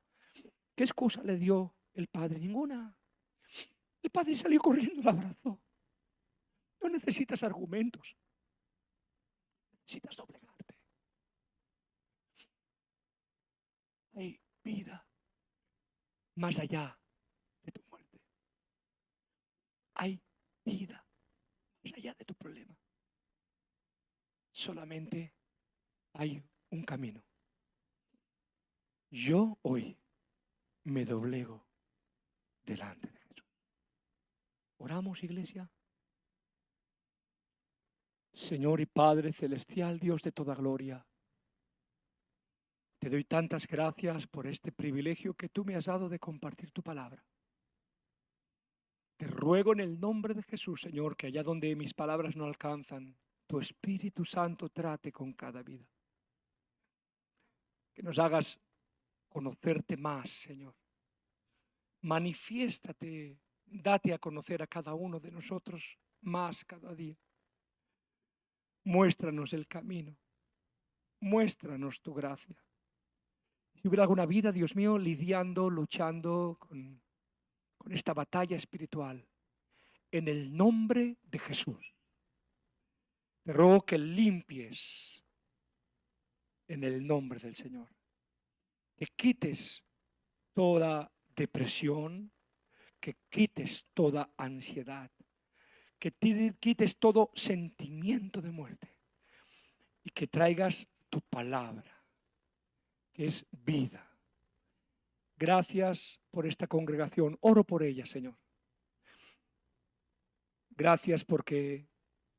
¿Qué excusa le dio el padre? Ninguna. El padre salió corriendo y lo abrazó. No necesitas argumentos, necesitas doblegarte. Hay vida más allá de tu muerte. Hay vida más allá de tu problema. Solamente hay un camino. Yo hoy me doblego delante de Jesús. ¿Oramos, iglesia? Señor y Padre celestial, Dios de toda gloria, te doy tantas gracias por este privilegio que tú me has dado de compartir tu palabra. Te ruego en el nombre de Jesús, Señor, que allá donde mis palabras no alcanzan, tu Espíritu Santo trate con cada vida. Que nos hagas conocerte más, Señor. Manifiéstate, date a conocer a cada uno de nosotros más cada día. Muéstranos el camino. Muéstranos tu gracia. Si hubiera alguna vida, Dios mío, lidiando, luchando con esta batalla espiritual, en el nombre de Jesús, te ruego que limpies en el nombre del Señor. Que quites toda depresión, que quites toda ansiedad, que quites todo sentimiento de muerte y que traigas tu palabra, que es vida. Gracias por esta congregación. Oro por ella, Señor. Gracias porque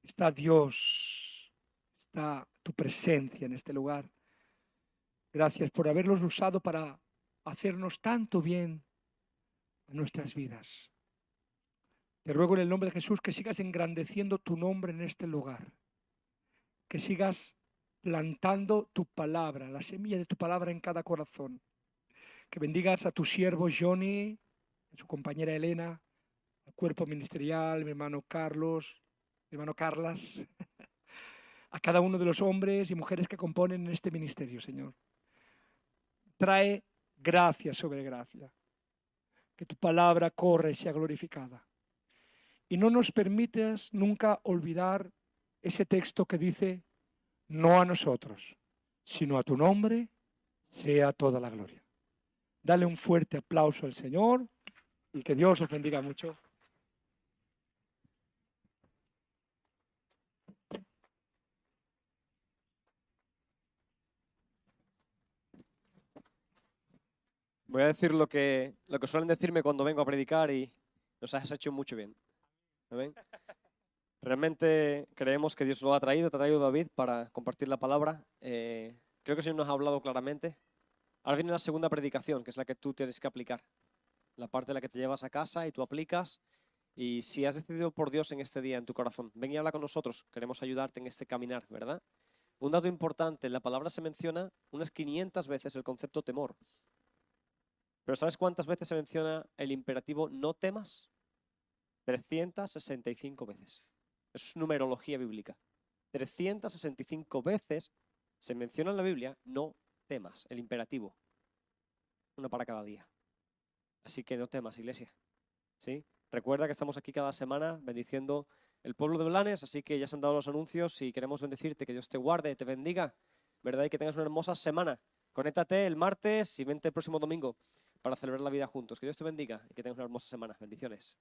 está Dios, está tu presencia en este lugar. Gracias por haberlos usado para hacernos tanto bien a nuestras vidas. Te ruego en el nombre de Jesús que sigas engrandeciendo tu nombre en este lugar. Que sigas plantando tu palabra, la semilla de tu palabra en cada corazón. Que bendigas a tu siervo Johnny, a su compañera Elena, al cuerpo ministerial, mi hermano Carlos, mi hermano Carlas, a cada uno de los hombres y mujeres que componen este ministerio, Señor. Trae gracia sobre gracia. Que tu palabra corra y sea glorificada. y no nos permitas nunca olvidar ese texto que dice, no a nosotros, sino a tu nombre sea toda la gloria. Dale un fuerte aplauso al Señor y que Dios os bendiga mucho. Voy a decir lo que suelen decirme cuando vengo a predicar y nos has hecho mucho bien. ¿Amén? Realmente creemos que Dios lo ha traído, te ha traído David para compartir la palabra. Creo que el Señor nos ha hablado claramente. Ahora viene la segunda predicación, que es la que tú tienes que aplicar. La parte de la que te llevas a casa y tú aplicas. Y si has decidido por Dios en este día, en tu corazón, ven y habla con nosotros. Queremos ayudarte en este caminar, ¿verdad? Un dato importante, en la palabra se menciona unas 500 veces el concepto temor. Pero ¿sabes cuántas veces se menciona el imperativo no temas? 365 veces. Eso es numerología bíblica. 365 veces se menciona en la Biblia no temas, el imperativo. Una para cada día. Así que no temas, iglesia. ¿Sí? Recuerda que estamos aquí cada semana bendiciendo el pueblo de Blanes, así que ya se han dado los anuncios y queremos bendecirte, que Dios te guarde, te bendiga, ¿verdad? Y que tengas una hermosa semana. Conéctate el martes y vente el próximo domingo para celebrar la vida juntos. Que Dios te bendiga y que tengas una hermosa semana. Bendiciones.